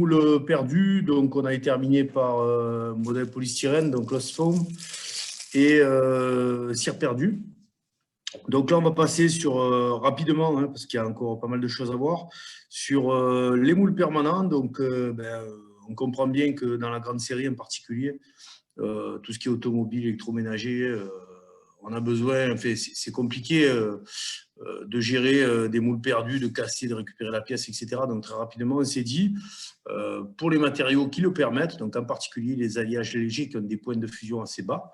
moule perdu, donc on a été terminé par modèle polystyrène, donc Lost Foam, et cire perdue. Donc là, on va passer sur, rapidement, hein, parce qu'il y a encore pas mal de choses à voir, sur les moules permanents. Donc, on comprend bien que dans la grande série en particulier, tout ce qui est automobile, électroménager, on a besoin, enfin, c'est compliqué de gérer des moules perdus, de casser, de récupérer la pièce, etc. Donc très rapidement, on s'est dit, pour les matériaux qui le permettent, donc en particulier les alliages légers qui ont des points de fusion assez bas,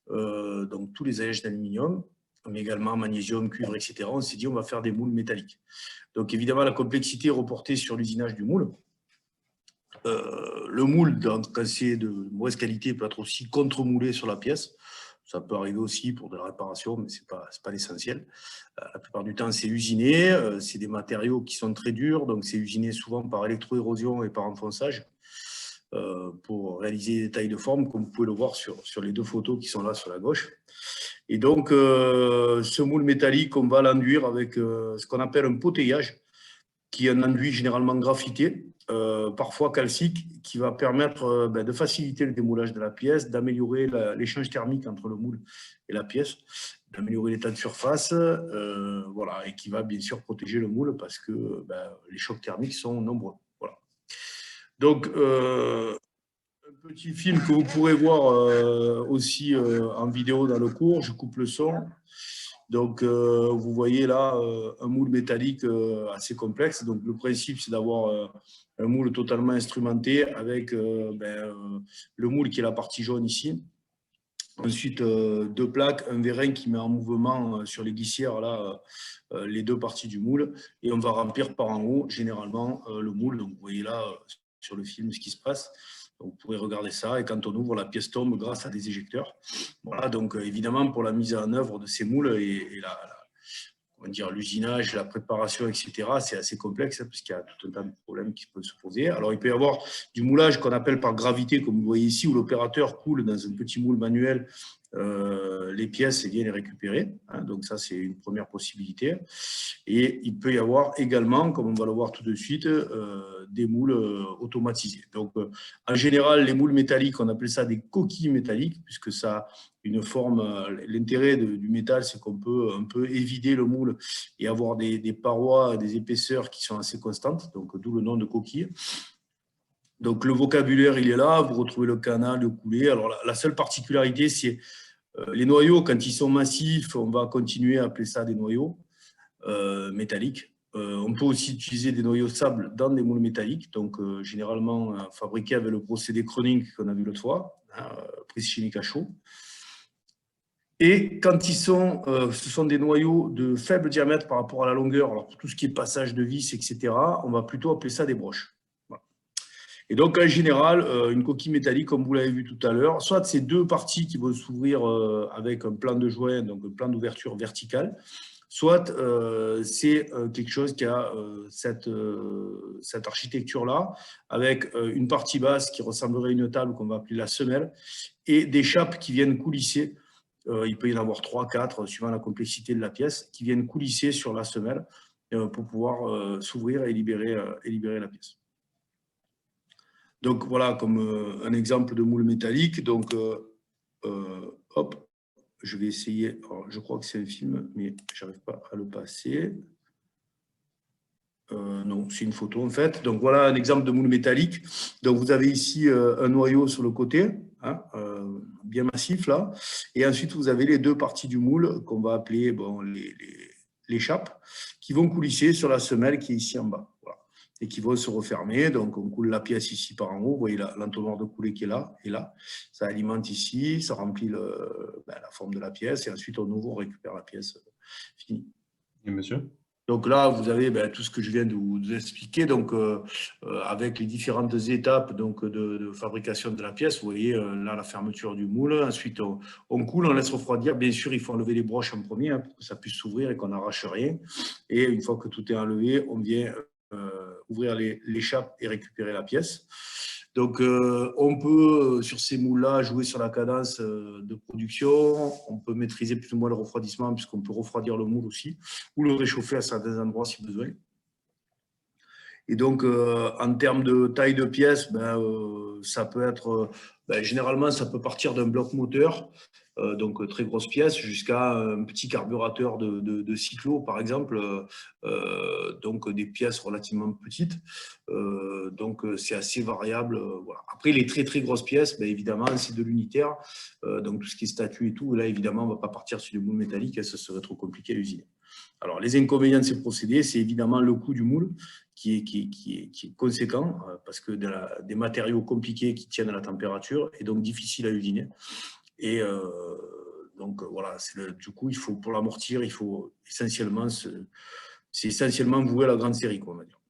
donc tous les alliages d'aluminium, mais également magnésium, cuivre, etc. On s'est dit, on va faire des moules métalliques. Donc évidemment, la complexité est reportée sur l'usinage du moule. Le moule, quand c'est de mauvaise qualité, peut être aussi contre-moulé sur la pièce. Ça peut arriver aussi pour de la réparation, mais ce n'est pas l'essentiel. La plupart du temps, c'est usiné. C'est des matériaux qui sont très durs, donc c'est usiné souvent par électroérosion et par enfonçage pour réaliser des tailles de forme, comme vous pouvez le voir sur les deux photos qui sont là sur la gauche. Et donc, ce moule métallique, on va l'enduire avec ce qu'on appelle un potayage, qui est un enduit généralement graphité, parfois calcique, qui va permettre de faciliter le démoulage de la pièce, d'améliorer l'échange thermique entre le moule et la pièce, d'améliorer l'état de surface, voilà, et qui va bien sûr protéger le moule parce que les chocs thermiques sont nombreux. Voilà. Donc, un petit film que vous pourrez voir aussi en vidéo dans le cours, je coupe le son. Donc, vous voyez là un moule métallique assez complexe. Donc, le principe, c'est d'avoir un moule totalement instrumenté avec le moule qui est la partie jaune ici. Ensuite, deux plaques, un vérin qui met en mouvement sur les glissières là, les deux parties du moule. Et on va remplir par en haut, généralement, le moule. Donc, vous voyez là sur le film ce qui se passe. Donc, vous pourrez regarder ça et quand on ouvre, la pièce tombe grâce à des éjecteurs. Voilà, donc évidemment, pour la mise en œuvre de ces moules et l'usinage, la préparation, etc., c'est assez complexe parce qu'il y a tout un tas de problèmes qui peuvent se poser. Alors, il peut y avoir du moulage qu'on appelle par gravité, comme vous voyez ici, où l'opérateur coule dans un petit moule manuel les pièces et vient les récupérer. Hein, donc, ça, c'est une première possibilité. Et il peut y avoir également, comme on va le voir tout de suite, des moules automatisés. Donc, en général, les moules métalliques, on appelle ça des coquilles métalliques, puisque ça a une forme. L'intérêt du métal, c'est qu'on peut un peu évider le moule et avoir des parois, des épaisseurs qui sont assez constantes, donc d'où le nom de coquille. Donc, le vocabulaire, il est là. Vous retrouvez le canal, le coulé. Alors, la seule particularité, c'est les noyaux, quand ils sont massifs, on va continuer à appeler ça des noyaux métalliques. On peut aussi utiliser des noyaux de sable dans des moules métalliques, donc généralement fabriqués avec le procédé Croning qu'on a vu l'autre fois, prise chimique à chaud. Et quand ils sont, ce sont des noyaux de faible diamètre par rapport à la longueur, alors pour tout ce qui est passage de vis, etc., on va plutôt appeler ça des broches. Voilà. Et donc, en général, une coquille métallique, comme vous l'avez vu tout à l'heure, soit c'est deux parties qui vont s'ouvrir avec un plan de joint, donc un plan d'ouverture verticale, soit c'est quelque chose qui a cette architecture-là, avec une partie basse qui ressemblerait à une table qu'on va appeler la semelle, et des chapes qui viennent coulisser. Il peut y en avoir 3, 4, suivant la complexité de la pièce, qui viennent coulisser sur la semelle pour pouvoir s'ouvrir et libérer la pièce. Donc voilà, comme un exemple de moule métallique. Donc, hop, je vais essayer. Alors, je crois que c'est un film, mais je n'arrive pas à le passer. Non, c'est une photo en fait. Donc voilà un exemple de moule métallique. Donc vous avez ici un noyau sur le côté, hein, bien massif là. Et ensuite vous avez les deux parties du moule qu'on va appeler les chapes, qui vont coulisser sur la semelle qui est ici en bas. Voilà. Et qui vont se refermer. Donc on coule la pièce ici par en haut. Vous voyez l'entonnoir de coulée qui est là et là. Ça alimente ici, ça remplit la forme de la pièce. Et ensuite on ouvre, on récupère la pièce finie. Et monsieur ? Donc là, vous avez tout ce que je viens de vous expliquer, donc, avec les différentes étapes donc, de fabrication de la pièce. Vous voyez là la fermeture du moule. Ensuite, on coule, on laisse refroidir. Bien sûr, il faut enlever les broches en premier hein, pour que ça puisse s'ouvrir et qu'on n'arrache rien. Et une fois que tout est enlevé, on vient ouvrir les chapes et récupérer la pièce. Donc, on peut, sur ces moules-là, jouer sur la cadence de production. On peut maîtriser plus ou moins le refroidissement, puisqu'on peut refroidir le moule aussi, ou le réchauffer à certains endroits si besoin. Et donc, en termes de taille de pièce, ça peut être, généralement, ça peut partir d'un bloc moteur, donc très grosse pièce, jusqu'à un petit carburateur de cyclo, par exemple, donc des pièces relativement petites. Donc, c'est assez variable. Voilà. Après, les très, très grosses pièces, évidemment, c'est de l'unitaire. Donc, tout ce qui est statut et tout, là, évidemment, on ne va pas partir sur du moule métallique, ça serait trop compliqué à usiner. Alors, les inconvénients de ces procédés, c'est évidemment le coût du moule qui est conséquent parce que des matériaux compliqués qui tiennent à la température et donc difficiles à usiner. Et donc, voilà, du coup, il faut, pour l'amortir, il faut essentiellement, c'est essentiellement voué à la grande série, quoi, on va dire.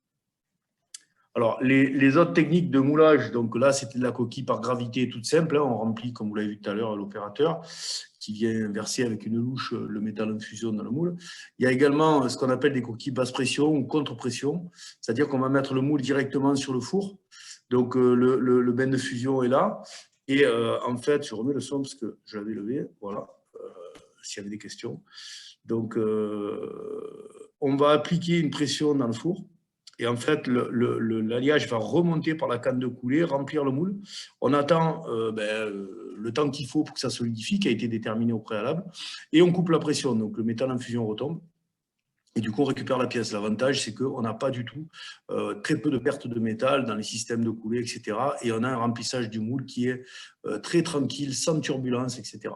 Alors, les autres techniques de moulage, donc là, c'était de la coquille par gravité toute simple. Hein, on remplit, comme vous l'avez vu tout à l'heure, l'opérateur qui vient verser avec une louche le métal en fusion dans le moule. Il y a également ce qu'on appelle des coquilles basse pression ou contre-pression, c'est-à-dire qu'on va mettre le moule directement sur le four. Donc, le bain de fusion est là. Et en fait, je remets le son parce que je l'avais levé. Voilà, s'il y avait des questions. Donc, on va appliquer une pression dans le four. Et en fait, l'alliage va remonter par la canne de coulée, remplir le moule. On attend le temps qu'il faut pour que ça solidifie, qui a été déterminé au préalable. Et on coupe la pression. Donc, le métal en fusion retombe. Et du coup, on récupère la pièce. L'avantage, c'est qu'on n'a pas du tout très peu de pertes de métal dans les systèmes de coulée, etc. Et on a un remplissage du moule qui est très tranquille, sans turbulence, etc.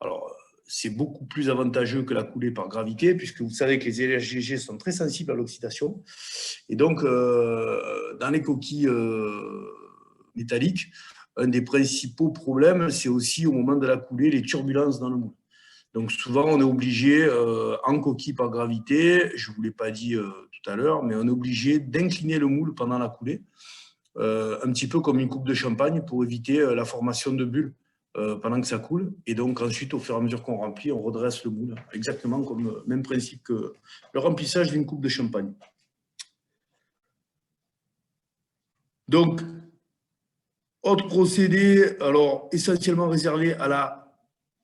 Alors, c'est beaucoup plus avantageux que la coulée par gravité, puisque vous savez que les LHGG sont très sensibles à l'oxydation. Et donc, dans les coquilles métalliques, un des principaux problèmes, c'est aussi au moment de la coulée, les turbulences dans le moule. Donc, souvent, on est obligé, en coquille par gravité, je ne vous l'ai pas dit tout à l'heure, mais on est obligé d'incliner le moule pendant la coulée, un petit peu comme une coupe de champagne pour éviter la formation de bulles pendant que ça coule. Et donc, ensuite, au fur et à mesure qu'on remplit, on redresse le moule, exactement comme le même principe que le remplissage d'une coupe de champagne. Donc, autre procédé, alors essentiellement réservé à la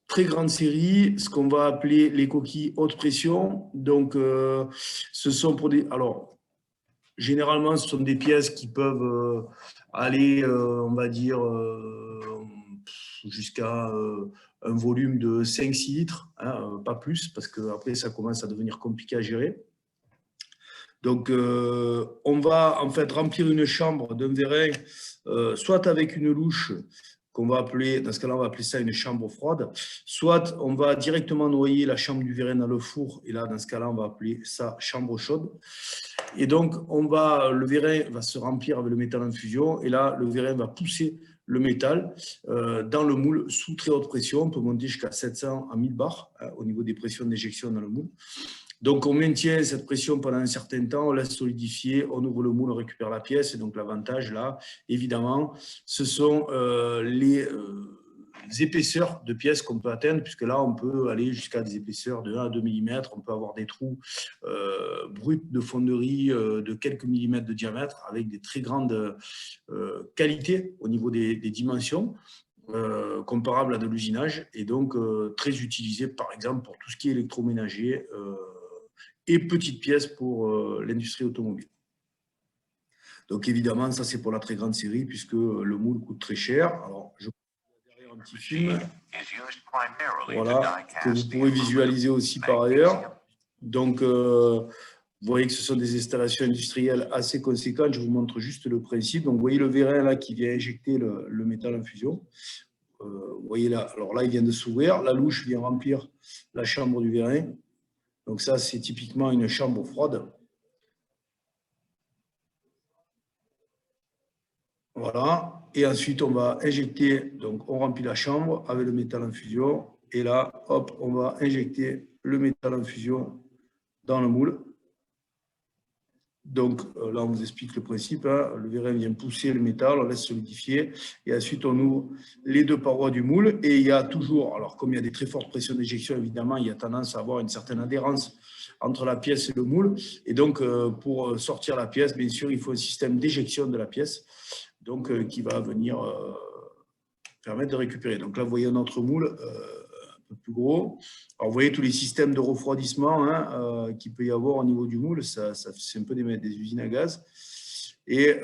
très grande série, ce qu'on va appeler les coquilles haute pression. Donc, ce sont pour des... Alors, généralement, ce sont des pièces qui peuvent aller, on va dire, jusqu'à un volume de 5-6 litres, hein, pas plus, parce qu'après, ça commence à devenir compliqué à gérer. Donc, on va en fait remplir une chambre d'un vérin, soit avec une louche qu'on va appeler, dans ce cas-là, on va appeler ça une chambre froide, soit on va directement noyer la chambre du vérin dans le four, et là, dans ce cas-là, on va appeler ça chambre chaude. Et donc, le vérin va se remplir avec le métal en fusion, et là, le vérin va pousser le métal dans le moule sous très haute pression. On peut monter jusqu'à 700 à 1000 bars au niveau des pressions d'éjection dans le moule. Donc, on maintient cette pression pendant un certain temps, on laisse solidifier, on ouvre le moule, on récupère la pièce. Et donc, l'avantage, là, évidemment, ce sont les épaisseurs de pièces qu'on peut atteindre, puisque là, on peut aller jusqu'à des épaisseurs de 1 à 2 mm. On peut avoir des trous bruts de fonderie de quelques millimètres de diamètre, avec des très grandes qualités au niveau des dimensions. Comparables à de l'usinage, et donc très utilisé, par exemple, pour tout ce qui est électroménager et petites pièces pour l'industrie automobile. Donc évidemment, ça c'est pour la très grande série, puisque le moule coûte très cher. Alors, je vais derrière un petit film, voilà, que vous pourrez visualiser aussi par ailleurs. Donc, vous voyez que ce sont des installations industrielles assez conséquentes. Je vous montre juste le principe. Donc, vous voyez le vérin là qui vient injecter le métal en fusion. Vous voyez là, alors là, il vient de s'ouvrir. La louche vient remplir la chambre du vérin. Donc ça, c'est typiquement une chambre froide. Voilà. Et ensuite, on va injecter, donc on remplit la chambre avec le métal en fusion. Et là, hop, on va injecter le métal en fusion dans le moule. Donc là, on vous explique le principe. Hein. Le vérin vient pousser le métal, on laisse solidifier. Et ensuite, on ouvre les deux parois du moule. Et il y a toujours, alors comme il y a des très fortes pressions d'éjection, évidemment, il y a tendance à avoir une certaine adhérence entre la pièce et le moule. Et donc, pour sortir la pièce, bien sûr, il faut un système d'éjection de la pièce, donc qui va venir permettre de récupérer. Donc là, vous voyez notre moule un peu plus gros. Alors, vous voyez tous les systèmes de refroidissement qu'il peut y avoir au niveau du moule. C'est un peu des usines à gaz. Et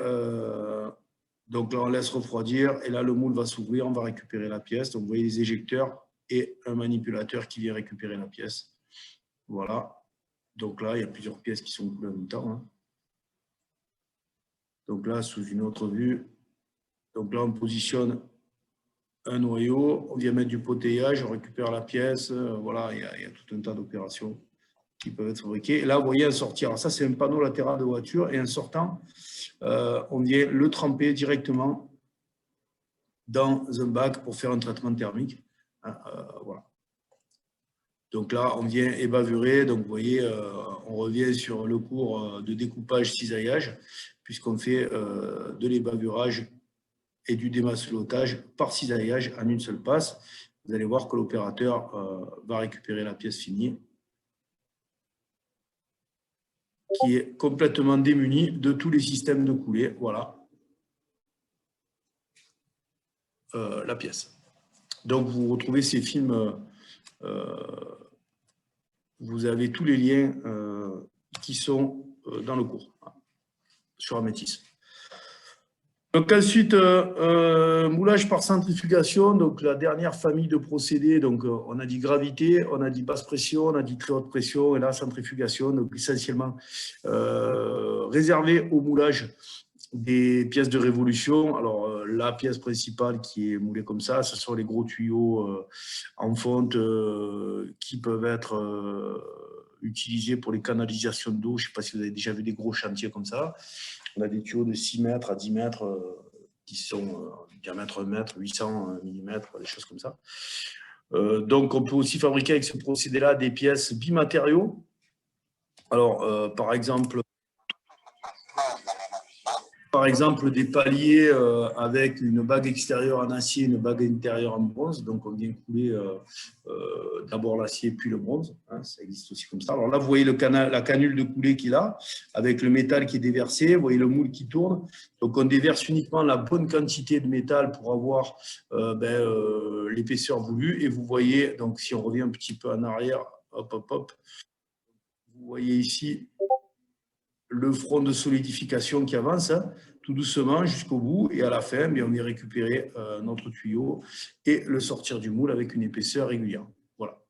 donc là, on laisse refroidir. Et là, le moule va s'ouvrir. On va récupérer la pièce. Donc, vous voyez les éjecteurs et un manipulateur qui vient récupérer la pièce. Voilà. Donc là, il y a plusieurs pièces qui sont coulées en même temps. Hein. Donc là, sous une autre vue. Donc là, on positionne un noyau. On vient mettre du potayage. On récupère la pièce. Voilà, il y a tout un tas d'opérations qui peuvent être fabriquées. Et là, vous voyez un sortir. Alors ça, c'est un panneau latéral de voiture. Et un sortant, on vient le tremper directement dans un bac pour faire un traitement thermique. Voilà. Donc là, on vient ébavurer. Donc, vous voyez, on revient sur le cours de découpage cisaillage, puisqu'on fait de l'ébavurage et du démacelotage par cisaillage en une seule passe. Vous allez voir que l'opérateur va récupérer la pièce finie, qui est complètement démunie de tous les systèmes de coulée. Voilà la pièce. Donc, vous retrouvez ces films, vous avez tous les liens qui sont dans le cours, sur Amétis. Donc ensuite, moulage par centrifugation, donc la dernière famille de procédés. Donc on a dit gravité, on a dit basse pression, on a dit très haute pression, et là centrifugation, donc essentiellement réservé au moulage des pièces de révolution. Alors la pièce principale qui est moulée comme ça, ce sont les gros tuyaux en fonte qui peuvent être utilisés pour les canalisations d'eau. Je ne sais pas si vous avez déjà vu des gros chantiers comme ça. On a des tuyaux de 6 mètres à 10 mètres qui sont diamètre 1 mètre, 800 mm, des choses comme ça. Donc, on peut aussi fabriquer avec ce procédé-là des pièces bimatériaux. Alors, par exemple, des paliers avec une bague extérieure en acier et une bague intérieure en bronze. Donc, on vient couler d'abord l'acier puis le bronze. Hein, ça existe aussi comme ça. Alors là, vous voyez la canule de coulée qu'il a avec le métal qui est déversé. Vous voyez le moule qui tourne. Donc, on déverse uniquement la bonne quantité de métal pour avoir l'épaisseur voulue. Et vous voyez, donc si on revient un petit peu en arrière, hop, hop, hop, vous voyez ici le front de solidification qui avance hein, tout doucement jusqu'au bout et à la fin, bien, on vient récupérer notre tuyau et le sortir du moule avec une épaisseur régulière. Voilà.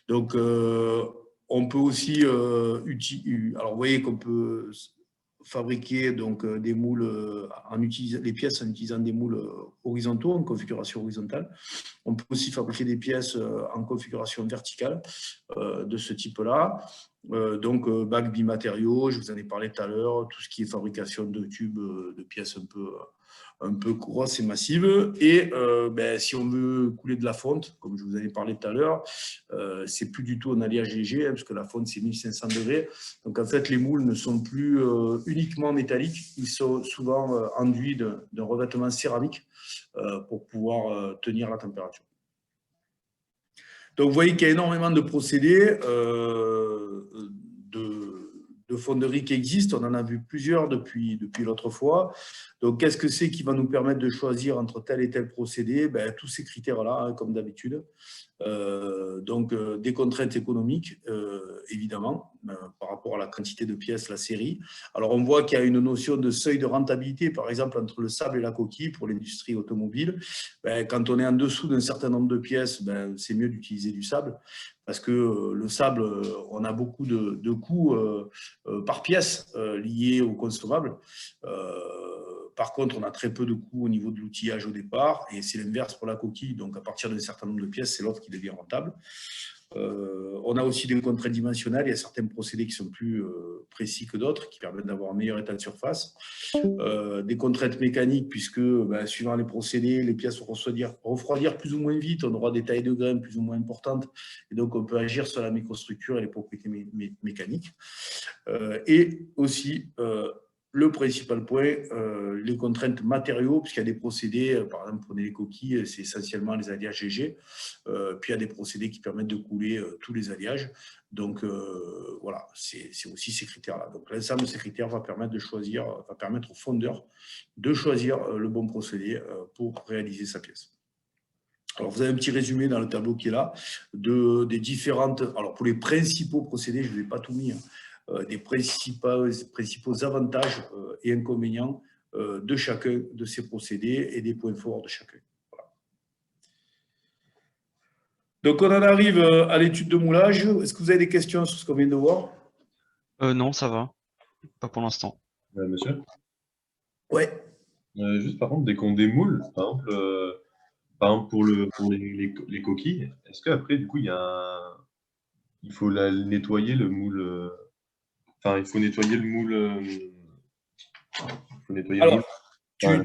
Donc, on peut aussi alors vous voyez qu'on peut fabriquer donc des moules les pièces en utilisant des moules horizontaux en configuration horizontale. On peut aussi fabriquer des pièces en configuration verticale de ce type-là. Donc, bacs bimatériaux, je vous en ai parlé tout à l'heure, tout ce qui est fabrication de tubes, de pièces un peu grosses et massives. Et si on veut couler de la fonte, comme je vous en ai parlé tout à l'heure, c'est plus du tout un alliage léger, hein, parce que la fonte, c'est 1500 degrés. Donc, en fait, les moules ne sont plus uniquement métalliques, ils sont souvent enduits d'un revêtement céramique pour pouvoir tenir la température. Donc, vous voyez qu'il y a énormément de procédés de fonderie qui existent. On en a vu plusieurs depuis l'autre fois. Donc, qu'est-ce que c'est qui va nous permettre de choisir entre tel et tel procédé? Tous ces critères-là, hein, comme d'habitude. Donc, des contraintes économiques, évidemment, par rapport à la quantité de pièces, la série. Alors, on voit qu'il y a une notion de seuil de rentabilité, par exemple, entre le sable et la coquille pour l'industrie automobile. Quand on est en dessous d'un certain nombre de pièces, c'est mieux d'utiliser du sable parce que le sable, on a beaucoup de coûts par pièce liés au consommable. Par contre, on a très peu de coûts au niveau de l'outillage au départ, et c'est l'inverse pour la coquille. Donc, à partir d'un certain nombre de pièces, c'est l'autre qui devient rentable. On a aussi des contraintes dimensionnelles. Il y a certains procédés qui sont plus précis que d'autres, qui permettent d'avoir un meilleur état de surface. Des contraintes mécaniques, puisque suivant les procédés, les pièces vont refroidir plus ou moins vite. On aura des tailles de graines plus ou moins importantes, et donc on peut agir sur la microstructure et les propriétés mécaniques. Et aussi, le principal point, les contraintes matériaux, puisqu'il y a des procédés, par exemple, prenez les coquilles, c'est essentiellement les alliages GG, puis il y a des procédés qui permettent de couler tous les alliages. Donc, voilà, c'est aussi ces critères-là. Donc, l'ensemble de ces critères va permettre au fondeur de choisir le bon procédé pour réaliser sa pièce. Alors, vous avez un petit résumé dans le tableau qui est là, des différentes... Alors, pour les principaux procédés, je ne vous ai pas tout mis, hein, des principaux avantages et inconvénients de chacun de ces procédés et des points forts de chacun. Voilà. Donc, on en arrive à l'étude de moulage. Est-ce que vous avez des questions sur ce qu'on vient de voir? Non, ça va. Pas pour l'instant. Monsieur? Ouais. Juste par contre, dès qu'on démoule, par exemple pour les coquilles, est-ce qu'après, du coup, il faut nettoyer le moule, enfin, il faut nettoyer le moule, il faut nettoyer le moule. Alors,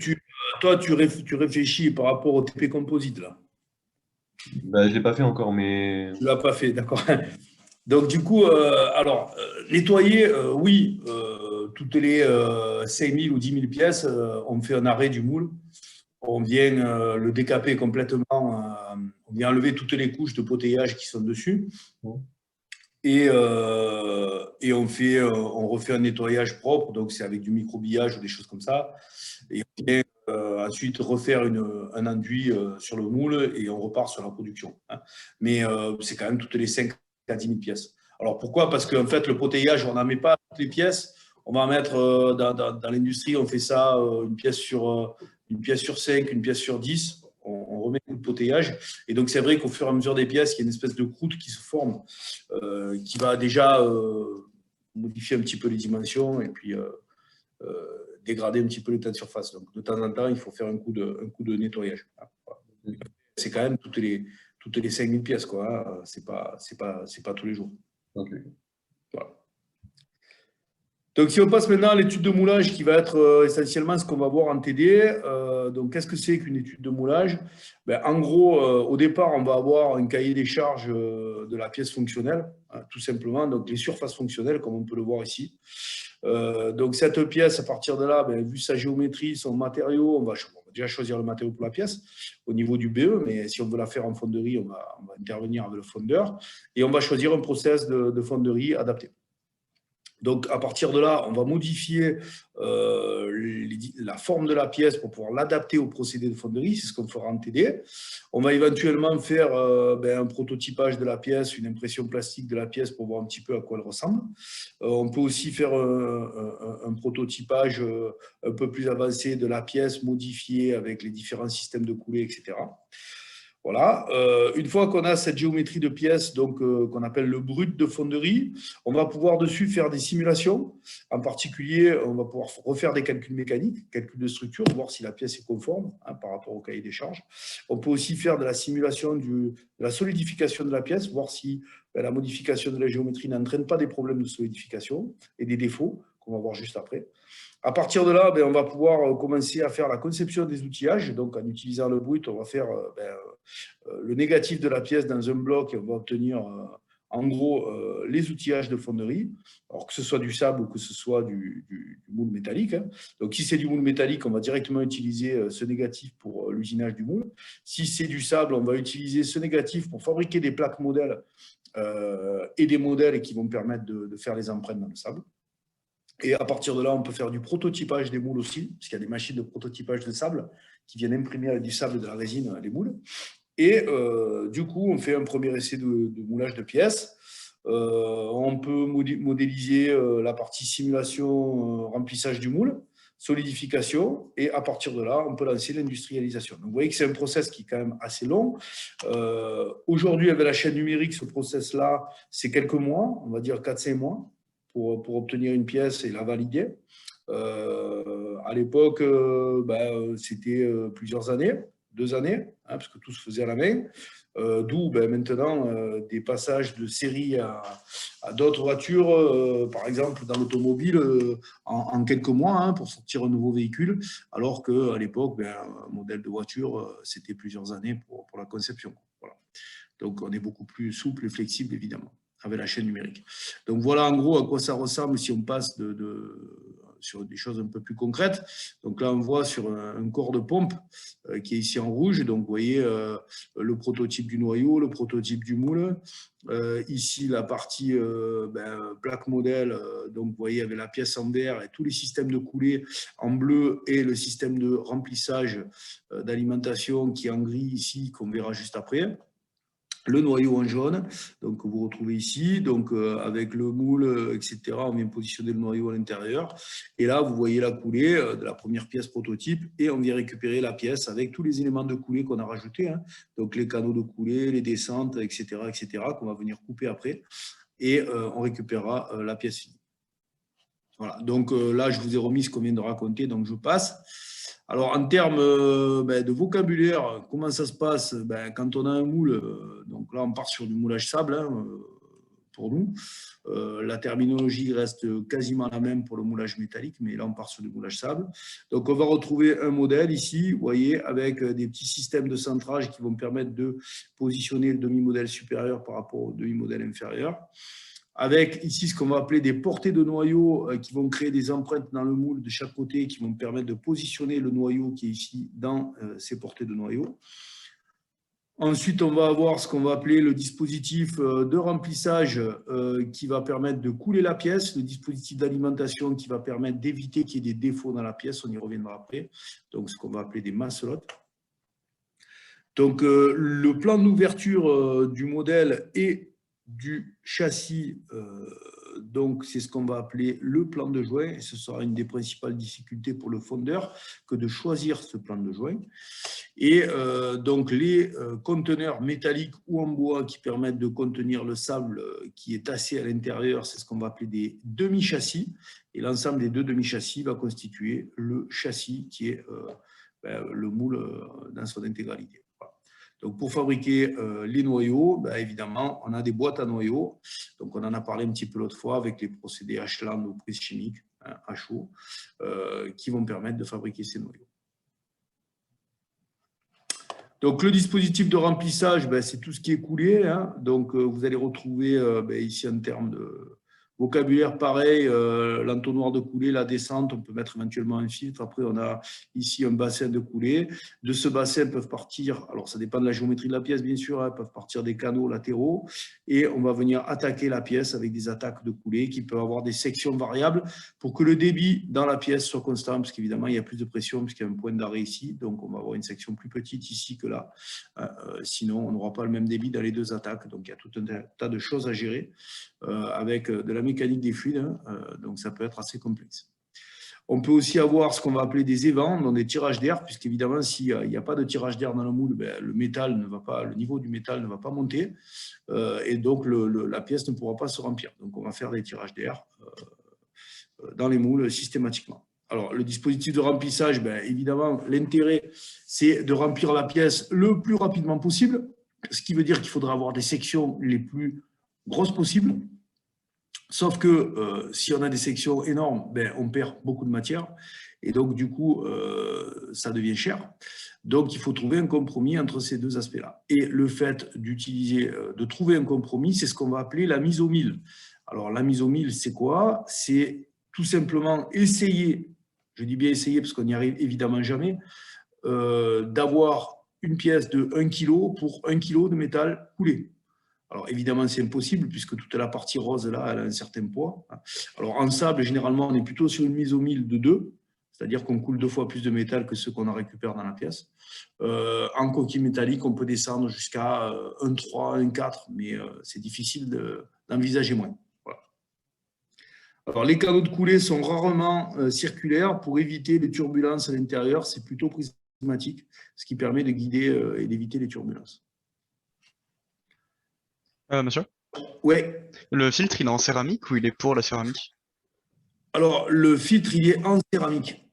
toi, tu réfléchis par rapport au TP Composite, là. Bah, je ne l'ai pas fait encore, mais... Tu ne l'as pas fait, d'accord. Donc, du coup, nettoyer, oui, toutes les 5 000 ou 10 000 pièces, on fait un arrêt du moule. On vient le décaper complètement, on vient enlever toutes les couches de potayage qui sont dessus. Et on refait un nettoyage propre, donc c'est avec du microbillage ou des choses comme ça. Et on vient ensuite refaire un enduit sur le moule et on repart sur la production. Hein. Mais c'est quand même toutes les 5 à 10 000 pièces. Alors pourquoi? Parce qu'en fait, le potayage, on n'en met pas toutes les pièces. On va en mettre dans l'industrie, on fait ça une pièce sur 5, une pièce sur 10. On remet un coup de potayage. Et donc, c'est vrai qu'au fur et à mesure des pièces, il y a une espèce de croûte qui se forme, qui va déjà modifier un petit peu les dimensions et puis dégrader un petit peu l'état de surface. Donc, de temps en temps, il faut faire un coup de nettoyage. C'est quand même toutes les 5 000 pièces, quoi. Hein. C'est pas tous les jours. Okay. Voilà. Donc, si on passe maintenant à l'étude de moulage, qui va être essentiellement ce qu'on va voir en TD. Donc, qu'est-ce que c'est qu'une étude de moulage? En gros, au départ, on va avoir un cahier des charges de la pièce fonctionnelle, hein, tout simplement. Donc, les surfaces fonctionnelles, comme on peut le voir ici. Donc, cette pièce, à partir de là, vu sa géométrie, son matériau, on va déjà choisir le matériau pour la pièce au niveau du BE, mais si on veut la faire en fonderie, on va intervenir avec le fondeur et on va choisir un process de fonderie adapté. Donc, à partir de là, on va modifier la forme de la pièce pour pouvoir l'adapter au procédé de fonderie. C'est ce qu'on fera en TD. On va éventuellement faire un prototypage de la pièce, une impression plastique de la pièce pour voir un petit peu à quoi elle ressemble. On peut aussi faire un prototypage un peu plus avancé de la pièce, modifié avec les différents systèmes de coulée, etc. Voilà. Une fois qu'on a cette géométrie de pièces, donc qu'on appelle le brut de fonderie, on va pouvoir dessus faire des simulations. En particulier, on va pouvoir refaire des calculs mécaniques, calculs de structure, voir si la pièce est conforme par rapport au cahier des charges. On peut aussi faire de la simulation de la solidification de la pièce, voir si la modification de la géométrie n'entraîne pas des problèmes de solidification et des défauts qu'on va voir juste après. À partir de là, on va pouvoir commencer à faire la conception des outillages. Donc, en utilisant le brut, on va faire le négatif de la pièce dans un bloc et on va obtenir en gros les outillages de fonderie, alors que ce soit du sable ou que ce soit du moule métallique. Hein. Donc, si c'est du moule métallique, on va directement utiliser ce négatif pour l'usinage du moule. Si c'est du sable, on va utiliser ce négatif pour fabriquer des plaques modèles et des modèles qui vont permettre de faire les empreintes dans le sable. Et à partir de là, on peut faire du prototypage des moules aussi, parce qu'il y a des machines de prototypage de sable qui viennent imprimer avec du sable et de la résine les moules. Et du coup, on fait un premier essai de moulage de pièces. On peut modéliser la partie simulation, remplissage du moule, solidification, et à partir de là, on peut lancer l'industrialisation. Donc, vous voyez que c'est un process qui est quand même assez long. Aujourd'hui, avec la chaîne numérique, ce process-là, c'est quelques mois, on va dire 4-5 mois. Pour obtenir une pièce et la valider. À l'époque, c'était plusieurs années, 2 années, hein, parce que tout se faisait à la main. D'où maintenant des passages de série à d'autres voitures, par exemple dans l'automobile, en quelques mois hein, pour sortir un nouveau véhicule, alors qu'à l'époque, un modèle de voiture, c'était plusieurs années pour la conception. Voilà. Donc, on est beaucoup plus souple et flexible, évidemment, avec la chaîne numérique. Donc, voilà en gros à quoi ça ressemble si on passe sur des choses un peu plus concrètes. Donc là, on voit sur un corps de pompe qui est ici en rouge. Donc, vous voyez le prototype du noyau, le prototype du moule. Ici, la partie plaque modèle. Donc, vous voyez avec la pièce en vert et tous les systèmes de coulée en bleu et le système de remplissage d'alimentation qui est en gris ici, qu'on verra juste après. le noyau en jaune, donc que vous retrouvez ici, donc avec le moule, etc. On vient positionner le noyau à l'intérieur. Et là, vous voyez la coulée de la première pièce prototype et on vient récupérer la pièce avec tous les éléments de coulée qu'on a rajoutés, hein, donc les canaux de coulée, les descentes, etc., qu'on va venir couper après. Et on récupérera la pièce finie. Voilà, donc là, je vous ai remis ce qu'on vient de raconter, donc je passe. Alors, en termes de vocabulaire, comment ça se passe quand on a un moule, donc là, on part sur du moulage sable, hein, pour nous. La terminologie reste quasiment la même pour le moulage métallique, mais là, on part sur du moulage sable. Donc, on va retrouver un modèle ici, vous voyez, avec des petits systèmes de centrage qui vont permettre de positionner le demi-modèle supérieur par rapport au demi-modèle inférieur. Avec ici ce qu'on va appeler des portées de noyaux qui vont créer des empreintes dans le moule de chaque côté qui vont permettre de positionner le noyau qui est ici dans ces portées de noyaux. Ensuite, on va avoir ce qu'on va appeler le dispositif de remplissage qui va permettre de couler la pièce, le dispositif d'alimentation qui va permettre d'éviter qu'il y ait des défauts dans la pièce, on y reviendra après, donc ce qu'on va appeler des masselottes. Donc, le plan d'ouverture du modèle et du châssis, donc c'est ce qu'on va appeler le plan de joint, et ce sera une des principales difficultés pour le fondeur que de choisir ce plan de joint. Et donc les conteneurs métalliques ou en bois qui permettent de contenir le sable qui est tassé à l'intérieur, c'est ce qu'on va appeler des demi-châssis, et l'ensemble des deux demi-châssis va constituer le châssis qui est le moule dans son intégralité. Donc, pour fabriquer les noyaux, évidemment, on a des boîtes à noyaux. Donc, on en a parlé un petit peu l'autre fois avec les procédés Ashland ou prise chimique, hein, à chaud, qui vont permettre de fabriquer ces noyaux. Donc, le dispositif de remplissage, c'est tout ce qui est coulé, hein. Donc, vous allez retrouver ici en termes de vocabulaire pareil, l'entonnoir de coulée, la descente, on peut mettre éventuellement un filtre. Après, on a ici un bassin de coulée. De ce bassin peuvent partir, alors ça dépend de la géométrie de la pièce, bien sûr, hein, peuvent partir des canaux latéraux et on va venir attaquer la pièce avec des attaques de coulée qui peuvent avoir des sections variables pour que le débit dans la pièce soit constant, parce qu'évidemment, il y a plus de pression puisqu'il y a un point d'arrêt ici. Donc, on va avoir une section plus petite ici que là. Sinon, on n'aura pas le même débit dans les deux attaques. Donc, il y a tout un tas de choses à gérer avec de la mécanique des fluides, hein, donc ça peut être assez complexe. On peut aussi avoir ce qu'on va appeler des évents, donc des tirages d'air, puisqu'évidemment, s'il n'y a pas de tirage d'air dans le moule, le métal ne va pas, le niveau du métal ne va pas monter, et donc la pièce ne pourra pas se remplir. Donc, on va faire des tirages d'air dans les moules systématiquement. Alors, le dispositif de remplissage, évidemment, l'intérêt, c'est de remplir la pièce le plus rapidement possible, ce qui veut dire qu'il faudra avoir des sections les plus grosses possibles. Sauf que si on a des sections énormes, on perd beaucoup de matière et donc du coup, ça devient cher. Donc, il faut trouver un compromis entre ces deux aspects-là. Et le fait d'utiliser, de trouver un compromis, c'est ce qu'on va appeler la mise au mille. Alors, la mise au mille, c'est quoi? C'est tout simplement essayer, je dis bien essayer parce qu'on n'y arrive évidemment jamais, d'avoir une pièce de 1 kg pour 1 kg de métal coulé. Alors, évidemment, c'est impossible puisque toute la partie rose, là, elle a un certain poids. Alors, en sable, généralement, on est plutôt sur une mise au mille de 2, c'est-à-dire qu'on coule 2 fois plus de métal que ce qu'on en récupère dans la pièce. En coquille métallique, on peut descendre jusqu'à 1,3, 1,4, mais c'est difficile d'envisager moins. Voilà. Alors, les canaux de coulée sont rarement circulaires pour éviter les turbulences à l'intérieur. C'est plutôt prismatique, ce qui permet de guider et d'éviter les turbulences. Monsieur? Ouais. Le filtre, il est en céramique ou il est pour la céramique? Alors, le filtre, il est en céramique.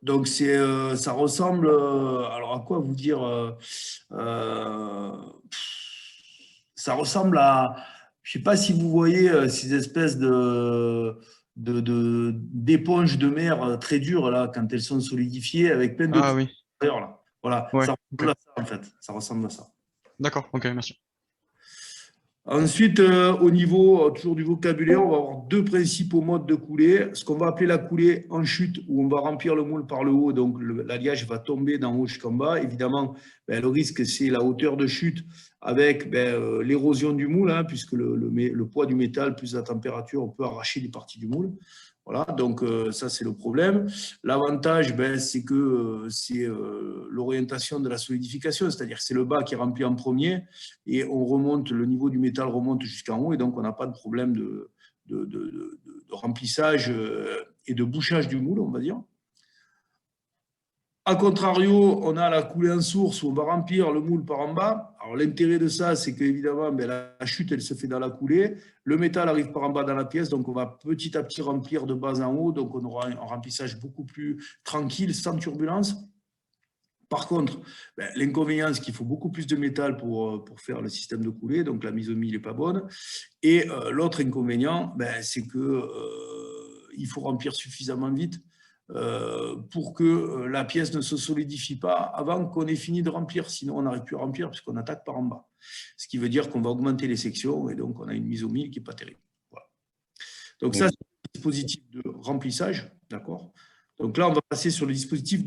Donc, ça ressemble… alors, à quoi vous dire ça ressemble à… Je ne sais pas si vous voyez ces espèces d'éponges de mer très dures, là, quand elles sont solidifiées, avec plein de… Ah oui. Là. Voilà, Ouais, ça ressemble okay. à ça, en fait. Ça ressemble à ça. D'accord, ok, merci. Ensuite, au niveau toujours du vocabulaire, on va avoir 2 principaux modes de coulée. Ce qu'on va appeler la coulée en chute, où on va remplir le moule par le haut, donc l'alliage va tomber d'en haut jusqu'en bas. Évidemment, le risque, c'est la hauteur de chute avec l'érosion du moule, hein, puisque le poids du métal plus la température, on peut arracher des parties du moule. Voilà, donc ça, c'est le problème. L'avantage, c'est que c'est l'orientation de la solidification, c'est-à-dire que c'est le bas qui est rempli en premier et on remonte, le niveau du métal remonte jusqu'en haut et donc on n'a pas de problème de remplissage et de bouchage du moule, on va dire. A contrario, on a la coulée en source où on va remplir le moule par en bas. Alors, l'intérêt de ça, c'est qu'évidemment, la chute, elle se fait dans la coulée. Le métal arrive par en bas dans la pièce, donc on va petit à petit remplir de bas en haut. Donc, on aura un remplissage beaucoup plus tranquille, sans turbulence. Par contre, l'inconvénient, c'est qu'il faut beaucoup plus de métal pour faire le système de coulée, donc la mise au mille n'est pas bonne. Et l'autre inconvénient, c'est qu'il faut remplir suffisamment vite pour que la pièce ne se solidifie pas avant qu'on ait fini de remplir. Sinon, on n'arrive plus à remplir puisqu'on attaque par en bas. Ce qui veut dire qu'on va augmenter les sections et donc on a une mise au mille qui n'est pas terrible. Voilà. Donc ça, c'est le dispositif de remplissage. D'accord. Donc là, on va passer sur le dispositif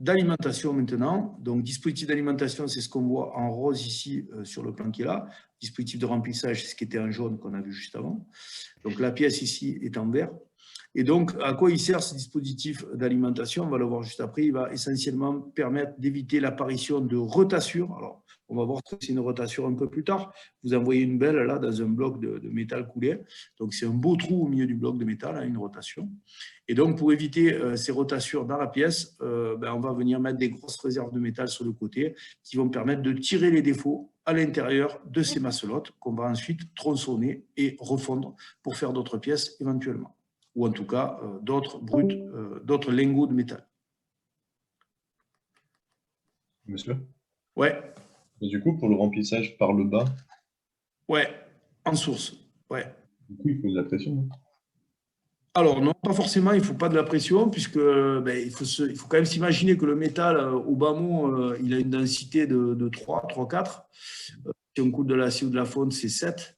d'alimentation maintenant. Donc, dispositif d'alimentation, c'est ce qu'on voit en rose ici sur le plan qui est là. Dispositif de remplissage, c'est ce qui était en jaune qu'on a vu juste avant. Donc, la pièce ici est en vert. Et donc, à quoi il sert ce dispositif d'alimentation? On va le voir juste après. Il va essentiellement permettre d'éviter l'apparition de retassures. Alors, on va voir que c'est une rotature un peu plus tard. Vous en voyez une belle là dans un bloc de métal coulé. Donc, c'est un beau trou au milieu du bloc de métal, une rotation. Et donc, pour éviter ces rotations dans la pièce, on va venir mettre des grosses réserves de métal sur le côté qui vont permettre de tirer les défauts à l'intérieur de ces macelottes qu'on va ensuite tronçonner et refondre pour faire d'autres pièces éventuellement. Ou en tout cas d'autres lingots de métal. Monsieur? Ouais. Et du coup, pour le remplissage par le bas? Ouais, en source. Ouais. Du coup, il faut de la pression, non? Alors, non, pas forcément, il ne faut pas de la pression, puisque il faut quand même s'imaginer que le métal, au bas mot, il a une densité de 3, 4. Si on coule de l'acier ou de la fonte, c'est 7.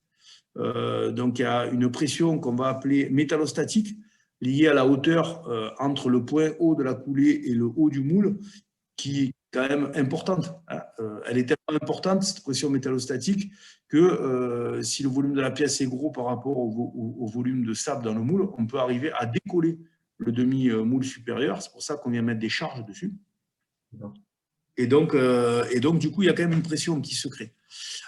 Donc, il y a une pression qu'on va appeler métallostatique, liée à la hauteur entre le point haut de la coulée et le haut du moule, qui est quand même importante. Elle est tellement importante, cette pression métallostatique, que si le volume de la pièce est gros par rapport au volume de sable dans le moule, on peut arriver à décoller le demi-moule supérieur. C'est pour ça qu'on vient mettre des charges dessus. Et donc, du coup, il y a quand même une pression qui se crée.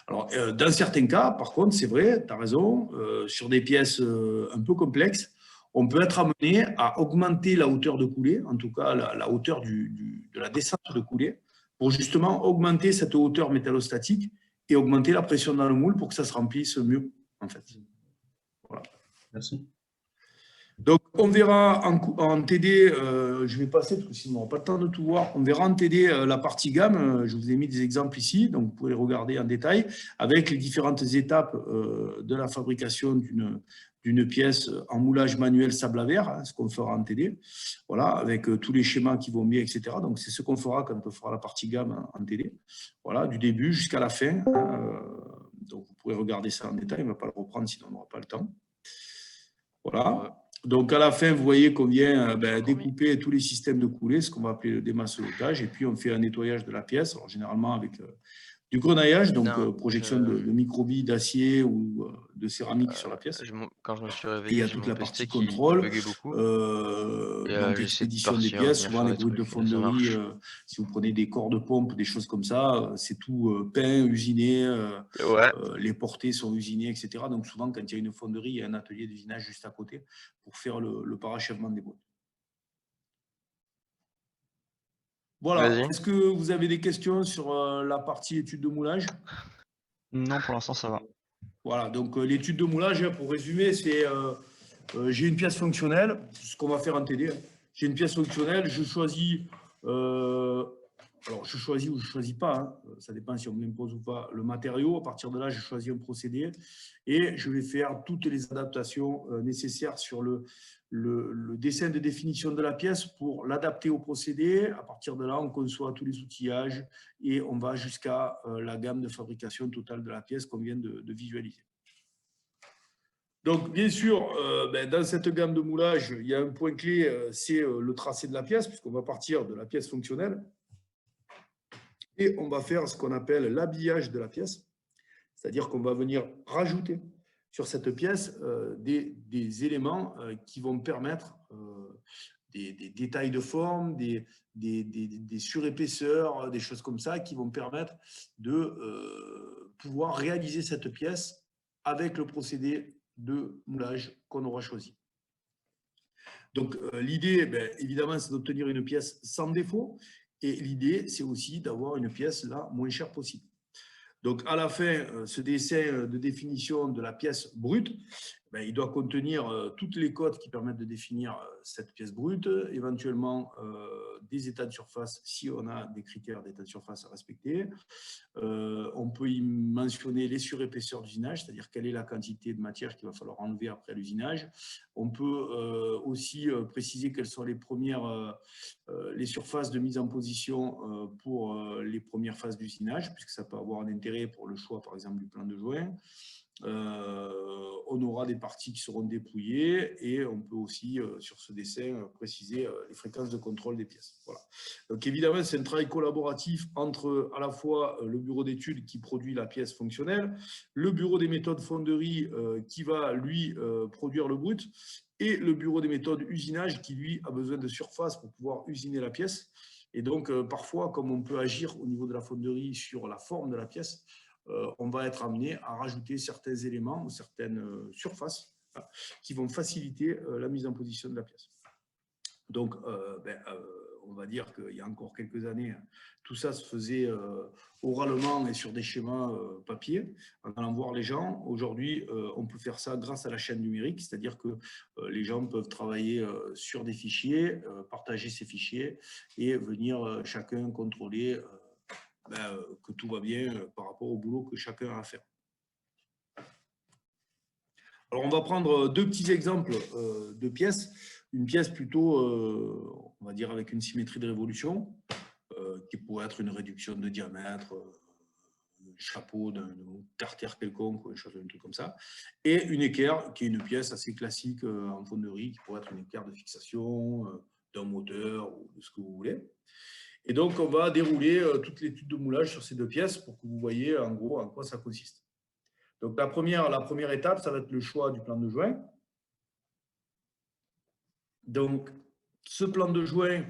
Alors, dans certains cas, par contre, c'est vrai, tu as raison, sur des pièces un peu complexes, on peut être amené à augmenter la hauteur de coulée, en tout cas la hauteur de la descente de coulée, pour justement augmenter cette hauteur métallostatique et augmenter la pression dans le moule pour que ça se remplisse mieux, en fait. Voilà. Merci. Donc, on verra en TD, je vais passer parce que sinon on n'aura pas le temps de tout voir. On verra en TD la partie gamme. Je vous ai mis des exemples ici, donc vous pouvez les regarder en détail avec les différentes étapes de la fabrication d'une pièce en moulage manuel sable à verre, ce qu'on fera en TD. Voilà, avec tous les schémas qui vont bien, etc. Donc, c'est ce qu'on fera quand on fera la partie gamme en TD. Voilà, du début jusqu'à la fin. Donc, vous pouvez regarder ça en détail. On ne va pas le reprendre sinon on n'aura pas le temps. Voilà. Donc, à la fin, vous voyez qu'on vient découper tous les systèmes de coulée, ce qu'on va appeler le démacelotage, et puis on fait un nettoyage de la pièce, alors généralement avec du grenaillage, donc projection de microbilles d'acier ou de céramique sur la pièce. Quand je me suis Et il y réveillé, a j'ai toute mon la PC partie qui contrôle, buguait beaucoup. donc J'ai essayé de expédition des partir, pièces, venir souvent faire les des bruits de trucs, ça fonderie, marche. si vous prenez des corps de pompe, des choses comme ça, c'est tout peint, usiné, Ouais. les portées sont usinées, etc. Donc souvent, quand il y a une fonderie, il y a un atelier d'usinage juste à côté pour faire le parachèvement des boîtes. Voilà. Vas-y. Est-ce que vous avez des questions sur la partie étude de moulage? Non, pour l'instant, ça va. Voilà, donc l'étude de moulage, pour résumer, c'est j'ai une pièce fonctionnelle, c'est ce qu'on va faire en TD. J'ai une pièce fonctionnelle, je choisis, alors je choisis ou je ne choisis pas, hein, ça dépend si on me l'impose ou pas, le matériau. À partir de là, je choisis un procédé et je vais faire toutes les adaptations nécessaires sur le dessin de définition de la pièce pour l'adapter au procédé. À partir de là, on conçoit tous les outillages et on va jusqu'à la gamme de fabrication totale de la pièce qu'on vient de visualiser. Donc, bien sûr, dans cette gamme de moulage, il y a un point clé, c'est le tracé de la pièce, puisqu'on va partir de la pièce fonctionnelle. Et on va faire ce qu'on appelle l'habillage de la pièce, c'est-à-dire qu'on va venir rajouter sur cette pièce des éléments qui vont permettre des détails de forme, des surépaisseurs, des choses comme ça qui vont permettre de pouvoir réaliser cette pièce avec le procédé de moulage qu'on aura choisi. Donc, l'idée, évidemment, c'est d'obtenir une pièce sans défaut. Et l'idée, c'est aussi d'avoir une pièce la moins chère possible. Donc, à la fin, ce dessin de définition de la pièce brute, il doit contenir toutes les codes qui permettent de définir cette pièce brute, éventuellement des états de surface, si on a des critères d'état de surface à respecter. On peut y mentionner les surépaisseurs d'usinage, c'est-à-dire quelle est la quantité de matière qu'il va falloir enlever après l'usinage. On peut aussi préciser quelles sont les premières les surfaces de mise en position pour les premières phases d'usinage, puisque ça peut avoir un intérêt pour le choix, par exemple, du plan de joint. On aura des parties qui seront dépouillées et on peut aussi, sur ce dessin, préciser les fréquences de contrôle des pièces. Voilà. Donc évidemment, c'est un travail collaboratif entre à la fois le bureau d'études qui produit la pièce fonctionnelle, le bureau des méthodes fonderie qui va, lui, produire le brut, et le bureau des méthodes usinage qui, lui, a besoin de surface pour pouvoir usiner la pièce. Et donc, parfois, comme on peut agir au niveau de la fonderie sur la forme de la pièce, on va être amené à rajouter certains éléments ou certaines surfaces qui vont faciliter la mise en position de la pièce. Donc, on va dire qu'il y a encore quelques années, tout ça se faisait oralement et sur des schémas papier, en allant voir les gens. Aujourd'hui, on peut faire ça grâce à la chaîne numérique, c'est-à-dire que les gens peuvent travailler sur des fichiers, partager ces fichiers et venir chacun contrôler que tout va bien par rapport au boulot que chacun a à faire. Alors, on va prendre deux petits exemples de pièces. Une pièce plutôt, on va dire, avec une symétrie de révolution, qui pourrait être une réduction de diamètre, un chapeau d'un carter quelconque, un truc comme ça, et une équerre, qui est une pièce assez classique en fonderie, qui pourrait être une équerre de fixation, d'un moteur, ou de ce que vous voulez. Et donc, on va dérouler toute l'étude de moulage sur ces deux pièces pour que vous voyez en gros en quoi ça consiste. Donc, la première étape, ça va être le choix du plan de joint. Donc, ce plan de joint,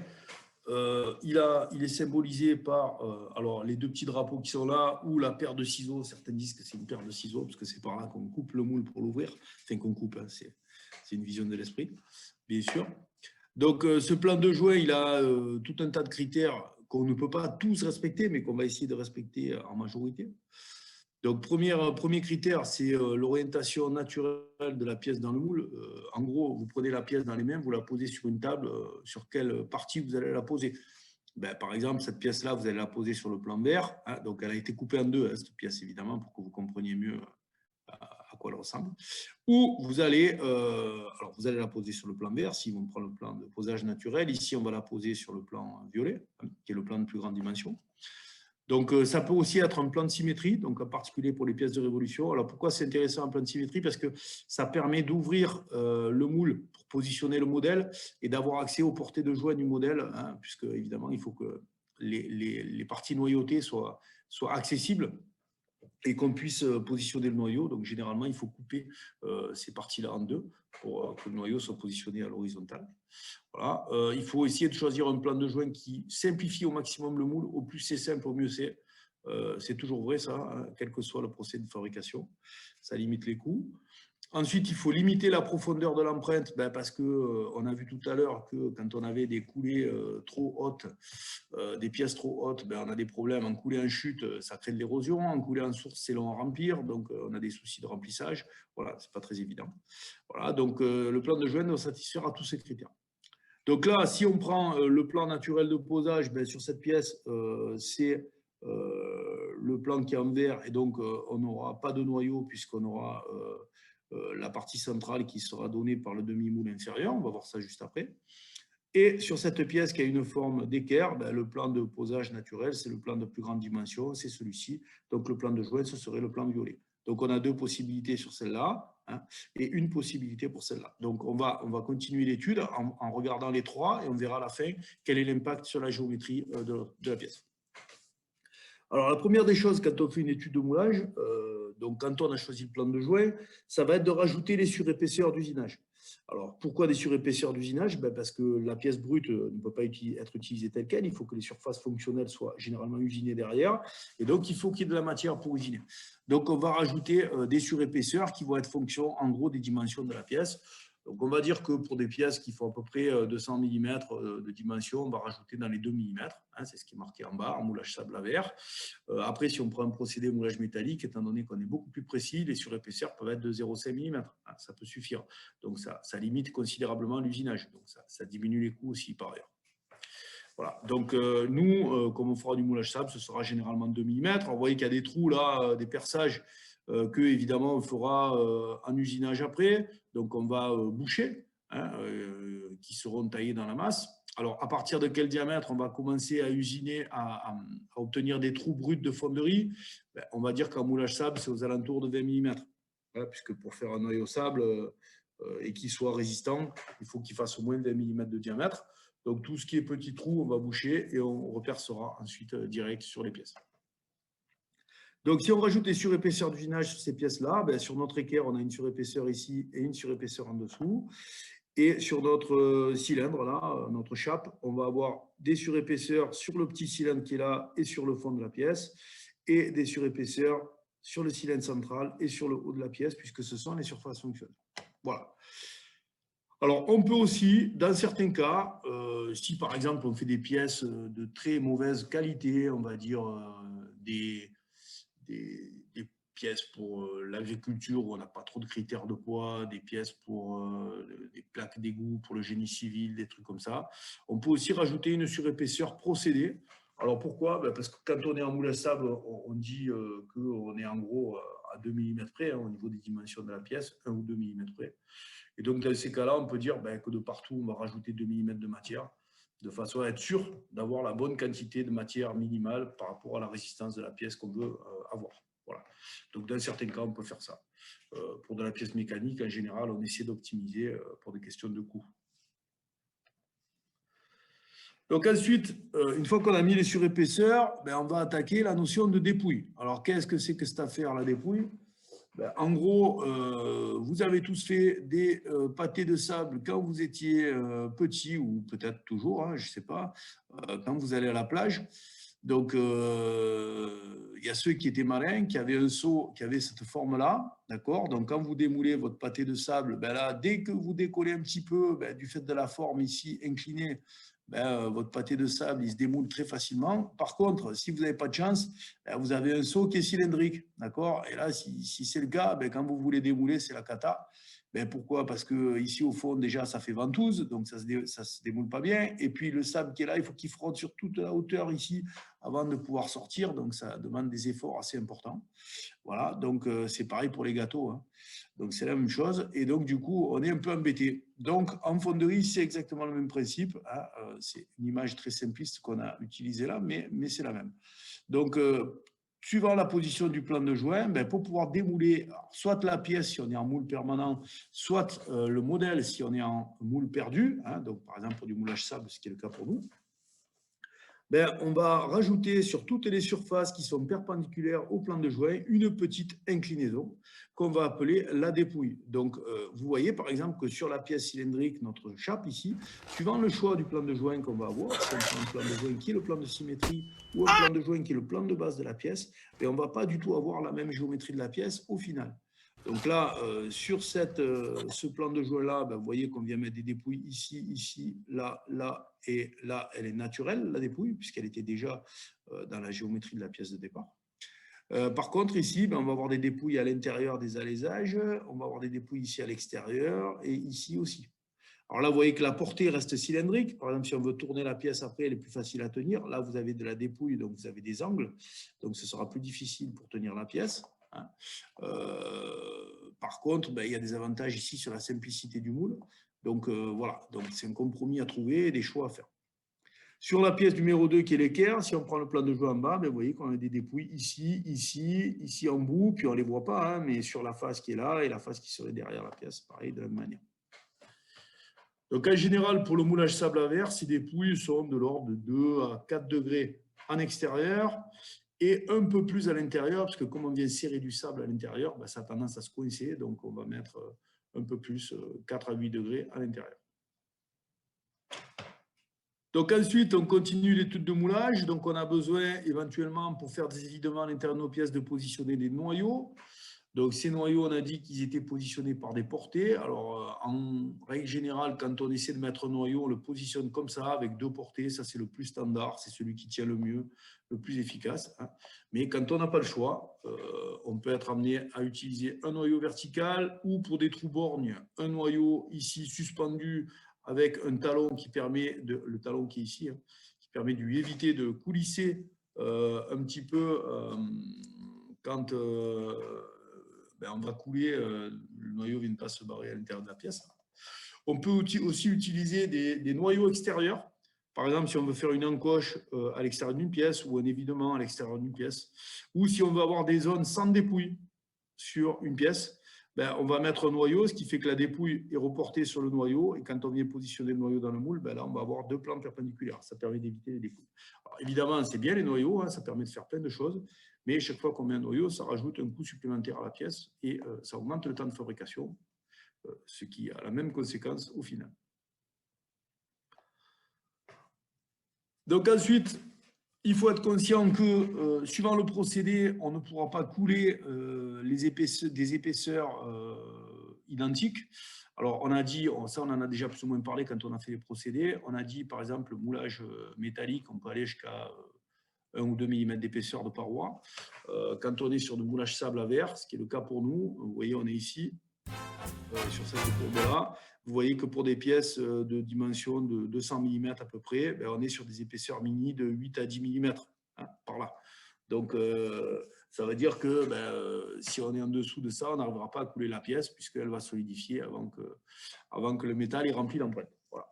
il est symbolisé par alors, les deux petits drapeaux qui sont là ou la paire de ciseaux. Certains disent que c'est une paire de ciseaux parce que c'est par là qu'on coupe le moule pour l'ouvrir. Enfin, qu'on coupe, hein, c'est une vision de l'esprit, bien sûr. Donc, ce plan de joint, il a tout un tas de critères qu'on ne peut pas tous respecter, mais qu'on va essayer de respecter en majorité. Donc, premier critère, c'est l'orientation naturelle de la pièce dans le moule. En gros, vous prenez la pièce dans les mains, vous la posez sur une table, sur quelle partie vous allez la poser. Par exemple, cette pièce-là, vous allez la poser sur le plan vert. Hein, donc, elle a été coupée en deux, hein, cette pièce, évidemment, pour que vous compreniez mieux à quoi elle ressemble. Ou vous allez la poser sur le plan vert, si on prend le plan de posage naturel. Ici, on va la poser sur le plan violet, hein, qui est le plan de plus grande dimension. Donc, ça peut aussi être un plan de symétrie, donc en particulier pour les pièces de révolution. Alors, pourquoi c'est intéressant un plan de symétrie? Parce que ça permet d'ouvrir le moule pour positionner le modèle et d'avoir accès aux portées de joint du modèle, hein, puisque, évidemment, il faut que les parties noyautées soient accessibles et qu'on puisse positionner le noyau. Donc, généralement, il faut couper ces parties-là en deux pour que le noyau soit positionné à l'horizontale. Voilà. Il faut essayer de choisir un plan de joint qui simplifie au maximum le moule. Au plus c'est simple, au mieux c'est. C'est toujours vrai, ça, hein, quel que soit le procédé de fabrication. Ça limite les coûts. Ensuite, il faut limiter la profondeur de l'empreinte parce qu'on a vu tout à l'heure que quand on avait des coulées trop hautes, des pièces trop hautes, on a des problèmes. En coulée en chute, ça crée de l'érosion. En coulée en source, c'est long à remplir. Donc, on a des soucis de remplissage. Voilà, ce n'est pas très évident. Voilà, donc, le plan de joint doit satisfaire à tous ces critères. Donc là, si on prend le plan naturel de posage, sur cette pièce, c'est le plan qui est en vert. Et donc, on n'aura pas de noyau puisqu'on aura la partie centrale qui sera donnée par le demi-moule inférieur. On va voir ça juste après. Et sur cette pièce qui a une forme d'équerre, le plan de posage naturel, c'est le plan de plus grande dimension, c'est celui-ci. Donc, le plan de joint, ce serait le plan violet. Donc, on a deux possibilités sur celle-là, hein, et une possibilité pour celle-là. Donc, on va continuer l'étude en regardant les trois et on verra à la fin quel est l'impact sur la géométrie de la pièce. Alors, la première des choses, quand on fait une étude de moulage, donc quand on a choisi le plan de joint, ça va être de rajouter les surépaisseurs d'usinage. Alors, pourquoi des surépaisseurs d'usinage? Parce que la pièce brute ne peut pas être utilisée telle qu'elle. Il faut que les surfaces fonctionnelles soient généralement usinées derrière. Et donc, il faut qu'il y ait de la matière pour usiner. Donc, on va rajouter des surépaisseurs qui vont être fonction, en gros, des dimensions de la pièce. Donc, on va dire que pour des pièces qui font à peu près 200 mm de dimension, on va rajouter dans les 2 mm. Hein, c'est ce qui est marqué en bas, en moulage sable à verre. Après, si on prend un procédé moulage métallique, étant donné qu'on est beaucoup plus précis, les surépaisseurs peuvent être de 0,5 mm. Hein, ça peut suffire. Donc, ça limite considérablement l'usinage. Donc, ça diminue les coûts aussi, par ailleurs. Voilà. Donc, nous, comme on fera du moulage sable, ce sera généralement 2 mm. Vous voyez qu'il y a des trous là, des perçages que, évidemment, on fera en usinage après. Donc, on va boucher, hein, qui seront taillés dans la masse. Alors, à partir de quel diamètre on va commencer à usiner, à obtenir des trous bruts de fonderie? On va dire qu'en moulage sable, c'est aux alentours de 20 mm. Hein, puisque pour faire un noyau sable et qu'il soit résistant, il faut qu'il fasse au moins 20 mm de diamètre. Donc, tout ce qui est petit trou, on va boucher et on repercera ensuite direct sur les pièces. Donc, si on rajoute des surépaisseurs d'usinage sur ces pièces-là, sur notre équerre, on a une surépaisseur ici et une surépaisseur en dessous. Et sur notre cylindre, là, notre chape, on va avoir des surépaisseurs sur le petit cylindre qui est là et sur le fond de la pièce, et des surépaisseurs sur le cylindre central et sur le haut de la pièce, puisque ce sont les surfaces fonctionnelles. Voilà. Alors, on peut aussi, dans certains cas, si par exemple on fait des pièces de très mauvaise qualité, on va dire des pièces pour l'agriculture où on n'a pas trop de critères de poids, des pièces pour des plaques d'égout pour le génie civil, des trucs comme ça. On peut aussi rajouter une surépaisseur procédée. Alors pourquoi? Parce que quand on est en moule à sable, on dit qu'on est en gros à 2 mm près, hein, au niveau des dimensions de la pièce, 1 ou 2 mm près. Et donc dans ces cas-là, on peut dire que de partout, on va rajouter 2 mm de matière, de façon à être sûr d'avoir la bonne quantité de matière minimale par rapport à la résistance de la pièce qu'on veut avoir. Voilà. Donc, dans certains cas, on peut faire ça. Pour de la pièce mécanique, en général, on essaie d'optimiser pour des questions de coût. Donc, ensuite, une fois qu'on a mis les surépaisseurs, on va attaquer la notion de dépouille. Alors, qu'est-ce que c'est que cette affaire, la dépouille? En gros, vous avez tous fait des pâtés de sable quand vous étiez petit, ou peut-être toujours, hein, je ne sais pas, quand vous allez à la plage. Donc, il y a ceux qui étaient malins, qui avaient un seau qui avait cette forme-là, d'accord? Donc, quand vous démoulez votre pâté de sable, là, dès que vous décollez un petit peu, du fait de la forme ici inclinée, votre pâté de sable, il se démoule très facilement. Par contre, si vous n'avez pas de chance, vous avez un seau qui est cylindrique, d'accord? Et là, si c'est le cas, quand vous voulez démouler, c'est la cata. Pourquoi? Parce que ici au fond, déjà, ça fait ventouse, donc ça se démoule pas bien. Et puis, le sable qui est là, il faut qu'il frotte sur toute la hauteur ici avant de pouvoir sortir. Donc, ça demande des efforts assez importants. Voilà, donc c'est pareil pour les gâteaux. Hein. Donc, c'est la même chose. Et donc, du coup, on est un peu embêté. Donc, en fonderie, c'est exactement le même principe. Hein. C'est une image très simpliste qu'on a utilisée là, mais c'est la même. Donc, suivant la position du plan de joint, pour pouvoir démouler soit la pièce si on est en moule permanent, soit le modèle si on est en moule perdu, hein, donc par exemple pour du moulage sable, ce qui est le cas pour nous, on va rajouter sur toutes les surfaces qui sont perpendiculaires au plan de joint une petite inclinaison qu'on va appeler la dépouille. Donc, vous voyez par exemple que sur la pièce cylindrique, notre chape ici, suivant le choix du plan de joint qu'on va avoir, si on prend un plan de joint qui est le plan de symétrie ou un plan de joint qui est le plan de base de la pièce, on ne va pas du tout avoir la même géométrie de la pièce au final. Donc là, sur ce plan de joint-là, vous voyez qu'on vient mettre des dépouilles ici, ici, là, là, et là, elle est naturelle, la dépouille, puisqu'elle était déjà dans la géométrie de la pièce de départ. Par contre, ici, on va avoir des dépouilles à l'intérieur des alaisages, on va avoir des dépouilles ici à l'extérieur, et ici aussi. Alors là, vous voyez que la portée reste cylindrique. Par exemple, si on veut tourner la pièce après, elle est plus facile à tenir. Là, vous avez de la dépouille, donc vous avez des angles, donc ce sera plus difficile pour tenir la pièce. Hein. Par contre, il y a des avantages ici sur la simplicité du moule. Donc voilà, donc c'est un compromis à trouver et des choix à faire. Sur la pièce numéro 2 qui est l'équerre, si on prend le plan de joint en bas, vous voyez qu'on a des dépouilles ici, ici, ici en bout, puis on ne les voit pas, hein, mais sur la face qui est là et la face qui serait derrière la pièce, pareil, de la même manière. Donc en général, pour le moulage sable à verre, ces dépouilles sont de l'ordre de 2 à 4 degrés en extérieur et un peu plus à l'intérieur, parce que comme on vient serrer du sable à l'intérieur, ben, ça a tendance à se coincer, donc on va mettre un peu plus, 4 à 8 degrés à l'intérieur. Donc ensuite, on continue l'étude de moulage. Donc on a besoin éventuellement, pour faire des évidements à l'intérieur de nos pièces, de positionner des noyaux. Donc ces noyaux, on a dit qu'ils étaient positionnés par des portées. Alors en règle générale, quand on essaie de mettre un noyau, on le positionne comme ça, avec 2 portées. Ça, c'est le plus standard, c'est celui qui tient le mieux, le plus efficace. Mais quand on n'a pas le choix, on peut être amené à utiliser un noyau vertical ou pour des trous borgnes, un noyau ici suspendu avec un talon qui permet, le talon qui est ici, qui permet de lui éviter de coulisser un petit peu quand on va couler, le noyau ne vient pas se barrer à l'intérieur de la pièce. On peut aussi utiliser des noyaux extérieurs. Par exemple, si on veut faire une encoche à l'extérieur d'une pièce ou un évidement à l'extérieur d'une pièce, ou si on veut avoir des zones sans dépouille sur une pièce, on va mettre un noyau, ce qui fait que la dépouille est reportée sur le noyau. Et quand on vient positionner le noyau dans le moule, là, on va avoir 2 plans perpendiculaires. Ça permet d'éviter les dépouilles. Alors, évidemment, c'est bien les noyaux, ça permet de faire plein de choses. Mais chaque fois qu'on met un noyau, ça rajoute un coût supplémentaire à la pièce et ça augmente le temps de fabrication, ce qui a la même conséquence au final. Donc ensuite, il faut être conscient que, suivant le procédé, on ne pourra pas couler des épaisseurs identiques. Alors, on a dit, ça on en a déjà plus ou moins parlé quand on a fait les procédés, on a dit, par exemple, le moulage métallique, on peut aller jusqu'à 1 ou 2 mm d'épaisseur de paroi. Quand on est sur du moulage sable à verre, ce qui est le cas pour nous, vous voyez, on est ici, sur cette courbe-là. Vous voyez que pour des pièces de dimension de 200 mm à peu près, on est sur des épaisseurs mini de 8 à 10 mm, par là. Donc, ça veut dire que si on est en dessous de ça, on n'arrivera pas à couler la pièce puisqu'elle va solidifier avant que le métal ait rempli l'empreinte. Voilà.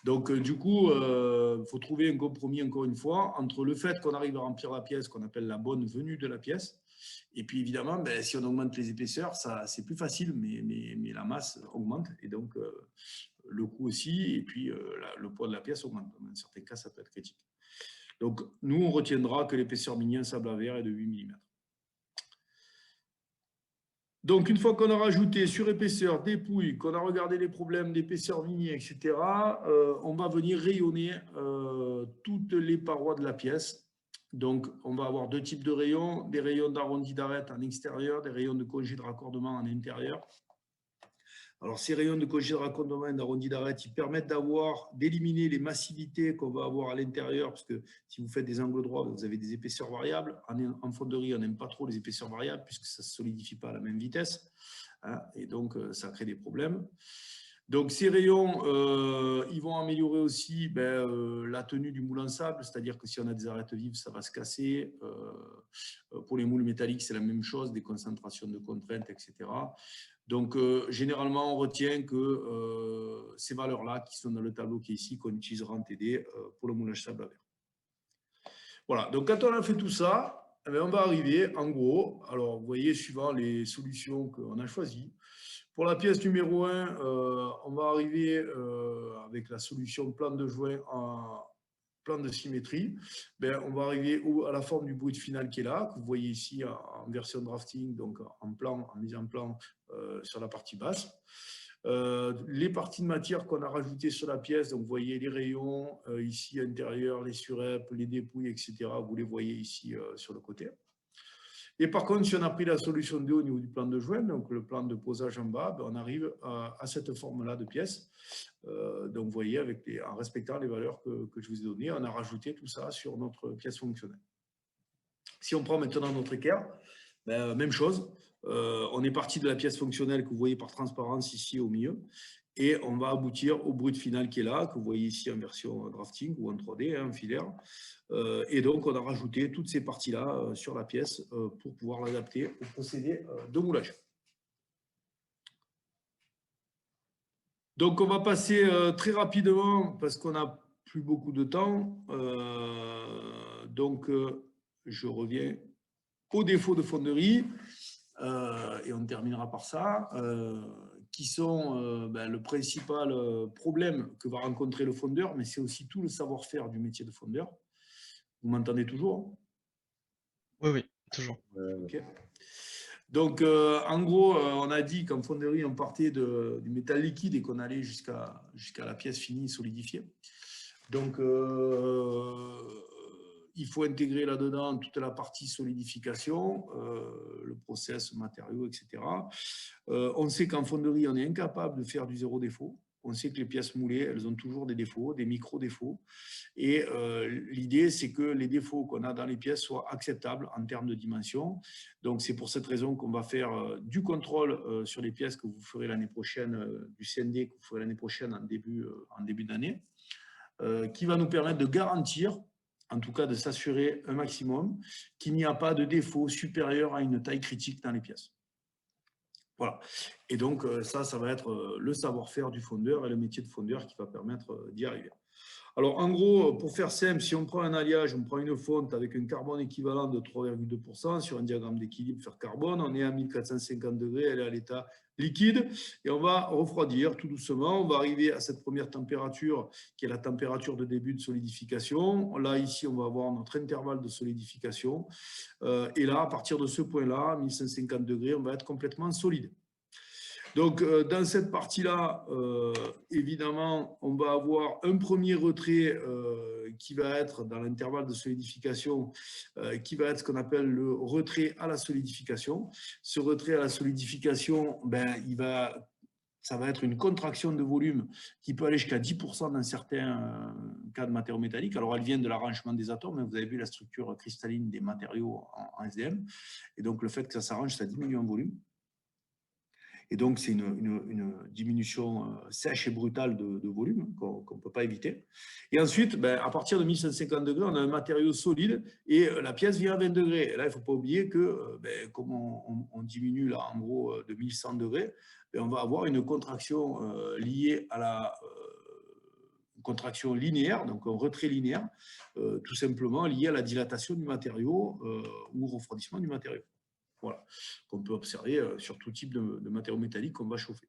Donc, du coup, il faut trouver un compromis, encore une fois, entre le fait qu'on arrive à remplir la pièce, qu'on appelle la bonne venue de la pièce, et puis évidemment, si on augmente les épaisseurs, c'est plus facile, mais la masse augmente, et donc le coût aussi, et puis le poids de la pièce augmente. Dans certains cas, ça peut être critique. Donc, nous, on retiendra que l'épaisseur minière sable à verre est de 8 mm. Donc, une fois qu'on a rajouté surépaisseur, dépouille, qu'on a regardé les problèmes d'épaisseur minier, etc., on va venir rayonner toutes les parois de la pièce. Donc, on va avoir 2 types de rayons, des rayons d'arrondi d'arête en extérieur, des rayons de congé de raccordement en intérieur. Alors, ces rayons de congé de raccordement et d'arrondi d'arête, ils permettent d'éliminer les massivités qu'on va avoir à l'intérieur, parce que si vous faites des angles droits, vous avez des épaisseurs variables. En fonderie, on n'aime pas trop les épaisseurs variables, puisque ça ne se solidifie pas à la même vitesse, et donc ça crée des problèmes. Donc, ces rayons, ils vont améliorer aussi la tenue du moule en sable, c'est-à-dire que si on a des arêtes vives, ça va se casser. Pour les moules métalliques, c'est la même chose, des concentrations de contraintes, etc. Donc, généralement, on retient que ces valeurs-là, qui sont dans le tableau qui est ici, qu'on utilisera en TD pour le moulage sable à verre. Voilà, donc quand on a fait tout ça, on va arriver, en gros, alors vous voyez, suivant les solutions qu'on a choisies, pour la pièce numéro 1, on va arriver avec la solution plan de joint en plan de symétrie. On va arriver à la forme du brut final qui est là, que vous voyez ici en version drafting, donc en mise en plan sur la partie basse. Les parties de matière qu'on a rajoutées sur la pièce, donc vous voyez les rayons ici intérieur, les surrepes, les dépouilles, etc. Vous les voyez ici sur le côté. Et par contre, si on a pris la solution D au niveau du plan de joint, donc le plan de posage en bas, on arrive à cette forme-là de pièce. Donc, vous voyez, en respectant les valeurs que je vous ai données, on a rajouté tout ça sur notre pièce fonctionnelle. Si on prend maintenant notre équerre, même chose. On est parti de la pièce fonctionnelle que vous voyez par transparence ici au milieu. Et on va aboutir au brut final qui est là, que vous voyez ici en version drafting ou en 3D, en filaire. Et donc, on a rajouté toutes ces parties-là sur la pièce pour pouvoir l'adapter au procédé de moulage. Donc, on va passer très rapidement, parce qu'on n'a plus beaucoup de temps. Donc, je reviens aux défauts de fonderie. Et on terminera par ça, qui sont le principal problème que va rencontrer le fondeur, mais c'est aussi tout le savoir-faire du métier de fondeur. Vous m'entendez toujours? Oui, oui, toujours. Ok. Donc, en gros, on a dit qu'en fonderie, on partait du métal liquide et qu'on allait jusqu'à la pièce finie solidifiée. Donc, il faut intégrer là-dedans toute la partie solidification, le process, matériaux, etc. On sait qu'en fonderie, on est incapable de faire du zéro défaut. On sait que les pièces moulées, elles ont toujours des défauts, des micro-défauts. Et l'idée, c'est que les défauts qu'on a dans les pièces soient acceptables en termes de dimension. Donc, c'est pour cette raison qu'on va faire du contrôle sur les pièces que vous ferez l'année prochaine, du CND que vous ferez l'année prochaine en début d'année, qui va nous permettre de garantir, en tout cas de s'assurer un maximum, qu'il n'y a pas de défaut supérieur à une taille critique dans les pièces. Voilà. Et donc, ça va être le savoir-faire du fondeur et le métier de fondeur qui va permettre d'y arriver. Alors, en gros, pour faire simple, si on prend un alliage, on prend une fonte avec un carbone équivalent de 3,2% sur un diagramme d'équilibre fer carbone, on est à 1450 degrés, elle est à l'état liquide, et on va refroidir tout doucement. On va arriver à cette première température qui est la température de début de solidification. Là, ici, on va avoir notre intervalle de solidification. Et là, à partir de ce point-là, 1550 degrés, on va être complètement solide. Donc, dans cette partie-là, évidemment, on va avoir un premier retrait qui va être dans l'intervalle de solidification, qui va être ce qu'on appelle le retrait à la solidification. Ce retrait à la solidification, ça va être une contraction de volume qui peut aller jusqu'à 10% dans certains cas de matériaux métalliques. Alors, elle vient de l'arrangement des atomes. Vous avez vu la structure cristalline des matériaux en SDM. Et donc, le fait que ça s'arrange, ça diminue en volume. Et donc, c'est une diminution sèche et brutale de volume qu'on ne peut pas éviter. Et ensuite, à partir de 1150 degrés, on a un matériau solide et la pièce vient à 20 degrés. Et là, il ne faut pas oublier que, comme on diminue là, en gros de 1100 degrés, on va avoir une contraction liée à la contraction linéaire, donc un retrait linéaire, tout simplement lié à la dilatation du matériau ou au refroidissement du matériau. Voilà, qu'on peut observer sur tout type de matériaux métalliques qu'on va chauffer.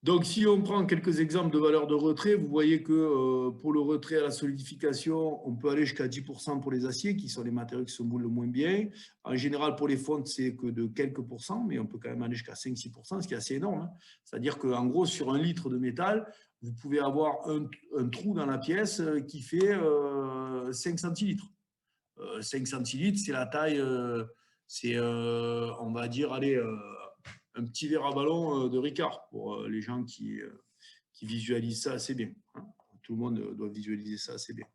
Donc, si on prend quelques exemples de valeurs de retrait, vous voyez que pour le retrait à la solidification, on peut aller jusqu'à 10% pour les aciers, qui sont les matériaux qui se moulent le moins bien. En général, pour les fontes, c'est que de quelques pourcents, mais on peut quand même aller jusqu'à 5-6%, ce qui est assez énorme. Hein. C'est-à-dire qu'en gros, sur 1 litre de métal, vous pouvez avoir un trou dans la pièce qui fait 5 centilitres. 5 centilitres, c'est la taille, on va dire, allez, un petit verre à ballon de Ricard pour les gens qui visualisent ça assez bien. Hein. Tout le monde doit visualiser ça assez bien.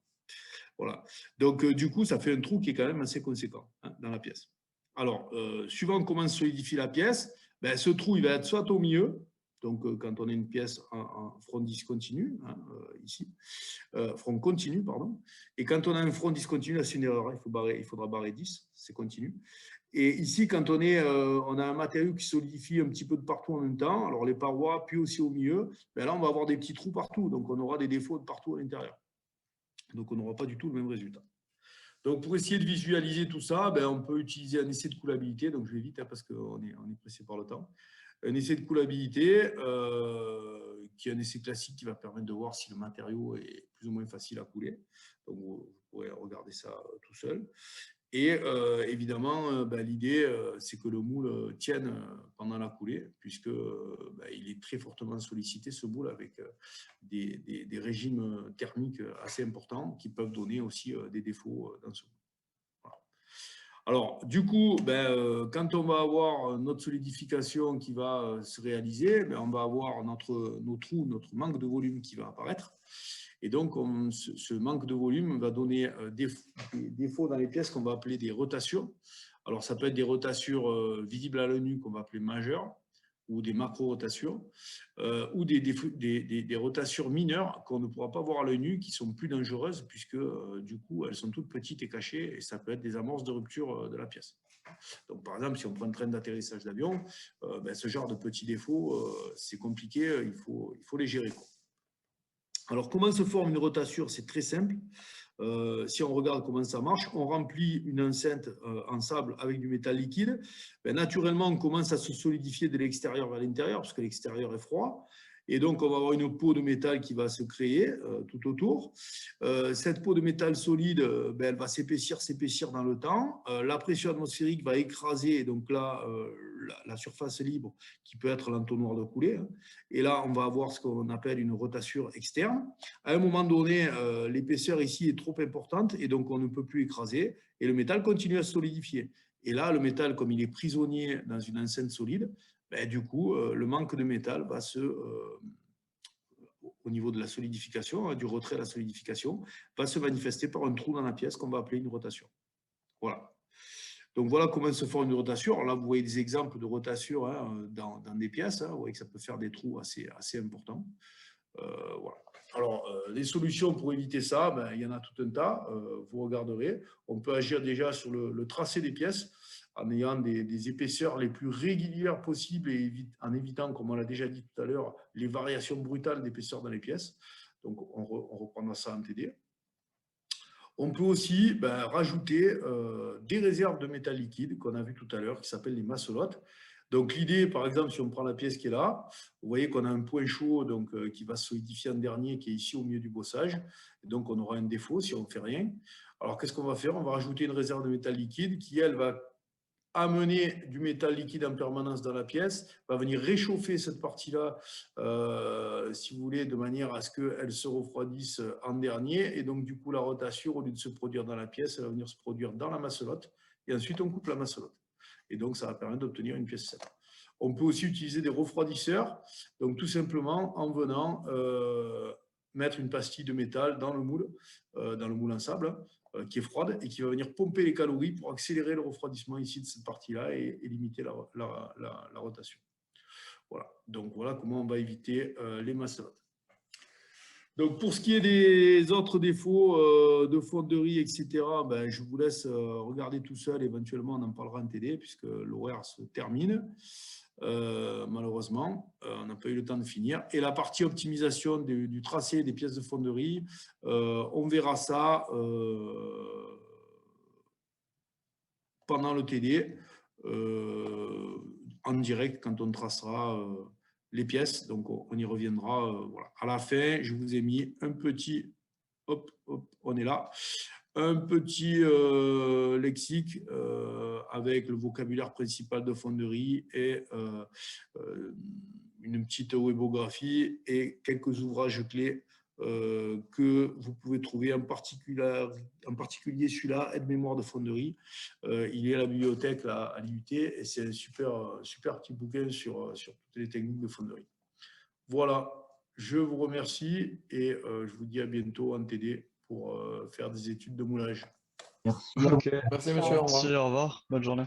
Voilà. Donc, du coup, ça fait un trou qui est quand même assez conséquent dans la pièce. Alors, suivant comment se solidifie la pièce, ce trou, il va être soit au milieu, donc quand on a une pièce en front discontinu, ici, front continu, pardon, et quand on a un front discontinu, là c'est une erreur, il faudra barrer 10, c'est continu. Et ici, quand on a un matériau qui solidifie un petit peu de partout en même temps, alors les parois, puis aussi au milieu, là on va avoir des petits trous partout, donc on aura des défauts de partout à l'intérieur. Donc on n'aura pas du tout le même résultat. Donc, pour essayer de visualiser tout ça, on peut utiliser un essai de coulabilité. Donc, je vais vite parce qu'on est pressé par le temps. Un essai de coulabilité qui est un essai classique qui va permettre de voir si le matériau est plus ou moins facile à couler. Donc, vous pourrez regarder ça tout seul. Et évidemment, l'idée, c'est que le moule tienne pendant la coulée, puisque il est très fortement sollicité, ce moule, avec des régimes thermiques assez importants qui peuvent donner aussi des défauts dans ce moule. Voilà. Alors, du coup, quand on va avoir notre solidification qui va se réaliser, on va avoir nos trous, notre manque de volume qui va apparaître. Et donc, ce manque de volume va donner des défauts dans les pièces qu'on va appeler des rotations. Alors, ça peut être des rotations visibles à l'œil nu qu'on va appeler majeures, ou des macro-rotations, ou des rotations mineures qu'on ne pourra pas voir à l'œil nu, qui sont plus dangereuses, puisque du coup, elles sont toutes petites et cachées, et ça peut être des amorces de rupture de la pièce. Donc, par exemple, si on prend un train d'atterrissage d'avion, ce genre de petits défauts, c'est compliqué, il faut les gérer, quoi. Alors, comment se forme une rotature? C'est très simple. Si on regarde comment ça marche, on remplit une enceinte en sable avec du métal liquide. Naturellement, on commence à se solidifier de l'extérieur vers l'intérieur, parce que l'extérieur est froid. Et donc, on va avoir une peau de métal qui va se créer tout autour. Cette peau de métal solide, elle va s'épaissir dans le temps. La pression atmosphérique va écraser, donc là, la surface libre qui peut être l'entonnoir de coulée. Et là, on va avoir ce qu'on appelle une rotature externe. À un moment donné, l'épaisseur ici est trop importante et donc on ne peut plus écraser et le métal continue à se solidifier. Et là, le métal, comme il est prisonnier dans une enceinte solide, du coup, le manque de métal va au niveau de la solidification, du retrait à la solidification, va se manifester par un trou dans la pièce qu'on va appeler une rotation. Voilà. Donc, voilà comment se forme une rotation. Alors là, vous voyez des exemples de rotation dans des pièces. Vous voyez que ça peut faire des trous assez importants. Voilà. Alors, les solutions pour éviter ça, il y en a tout un tas. Vous regarderez. On peut agir déjà sur le tracé des pièces en ayant des épaisseurs les plus régulières possibles et en évitant, comme on l'a déjà dit tout à l'heure, les variations brutales d'épaisseur dans les pièces. Donc, on reprendra ça en TD. On peut aussi rajouter des réserves de métal liquide qu'on a vu tout à l'heure, qui s'appellent les masselotes. Donc, l'idée, par exemple, si on prend la pièce qui est là, vous voyez qu'on a un point chaud donc, qui va se solidifier en dernier, qui est ici au milieu du bossage. Et donc, on aura un défaut si on ne fait rien. Alors, qu'est-ce qu'on va faire? On va rajouter une réserve de métal liquide qui, elle, va amener du métal liquide en permanence dans la pièce, va venir réchauffer cette partie-là, si vous voulez, de manière à ce qu'elle se refroidisse en dernier. Et donc, du coup, la rotation, au lieu de se produire dans la pièce, elle va venir se produire dans la masselote. Et ensuite, on coupe la masselote. Et donc, ça va permettre d'obtenir une pièce sèche. On peut aussi utiliser des refroidisseurs, donc tout simplement en venant mettre une pastille de métal dans le moule en sable, qui est froide et qui va venir pomper les calories pour accélérer le refroidissement ici de cette partie-là et limiter la rotation. Voilà. Donc, voilà comment on va éviter les masselotes. Donc, pour ce qui est des autres défauts de fonderie, etc., je vous laisse regarder tout seul. Éventuellement, on en parlera en TD puisque l'horaire se termine. Malheureusement, on n'a pas eu le temps de finir. Et la partie optimisation du tracé des pièces de fonderie, on verra ça pendant le TD, en direct, quand on tracera les pièces. Donc, on y reviendra. Voilà. À la fin, je vous ai mis un petit, hop, on est là, un petit lexique avec le vocabulaire principal de fonderie et une petite webographie et quelques ouvrages clés que vous pouvez trouver, en particulier celui-là, Aide-mémoire de fonderie. Il est à la bibliothèque là, à l'IUT et c'est un super petit bouquin sur toutes les techniques de fonderie. Voilà, je vous remercie et je vous dis à bientôt en TD pour faire des études de moulage. Merci. Ok. Merci, monsieur. Au revoir. Merci, au revoir. Bonne journée.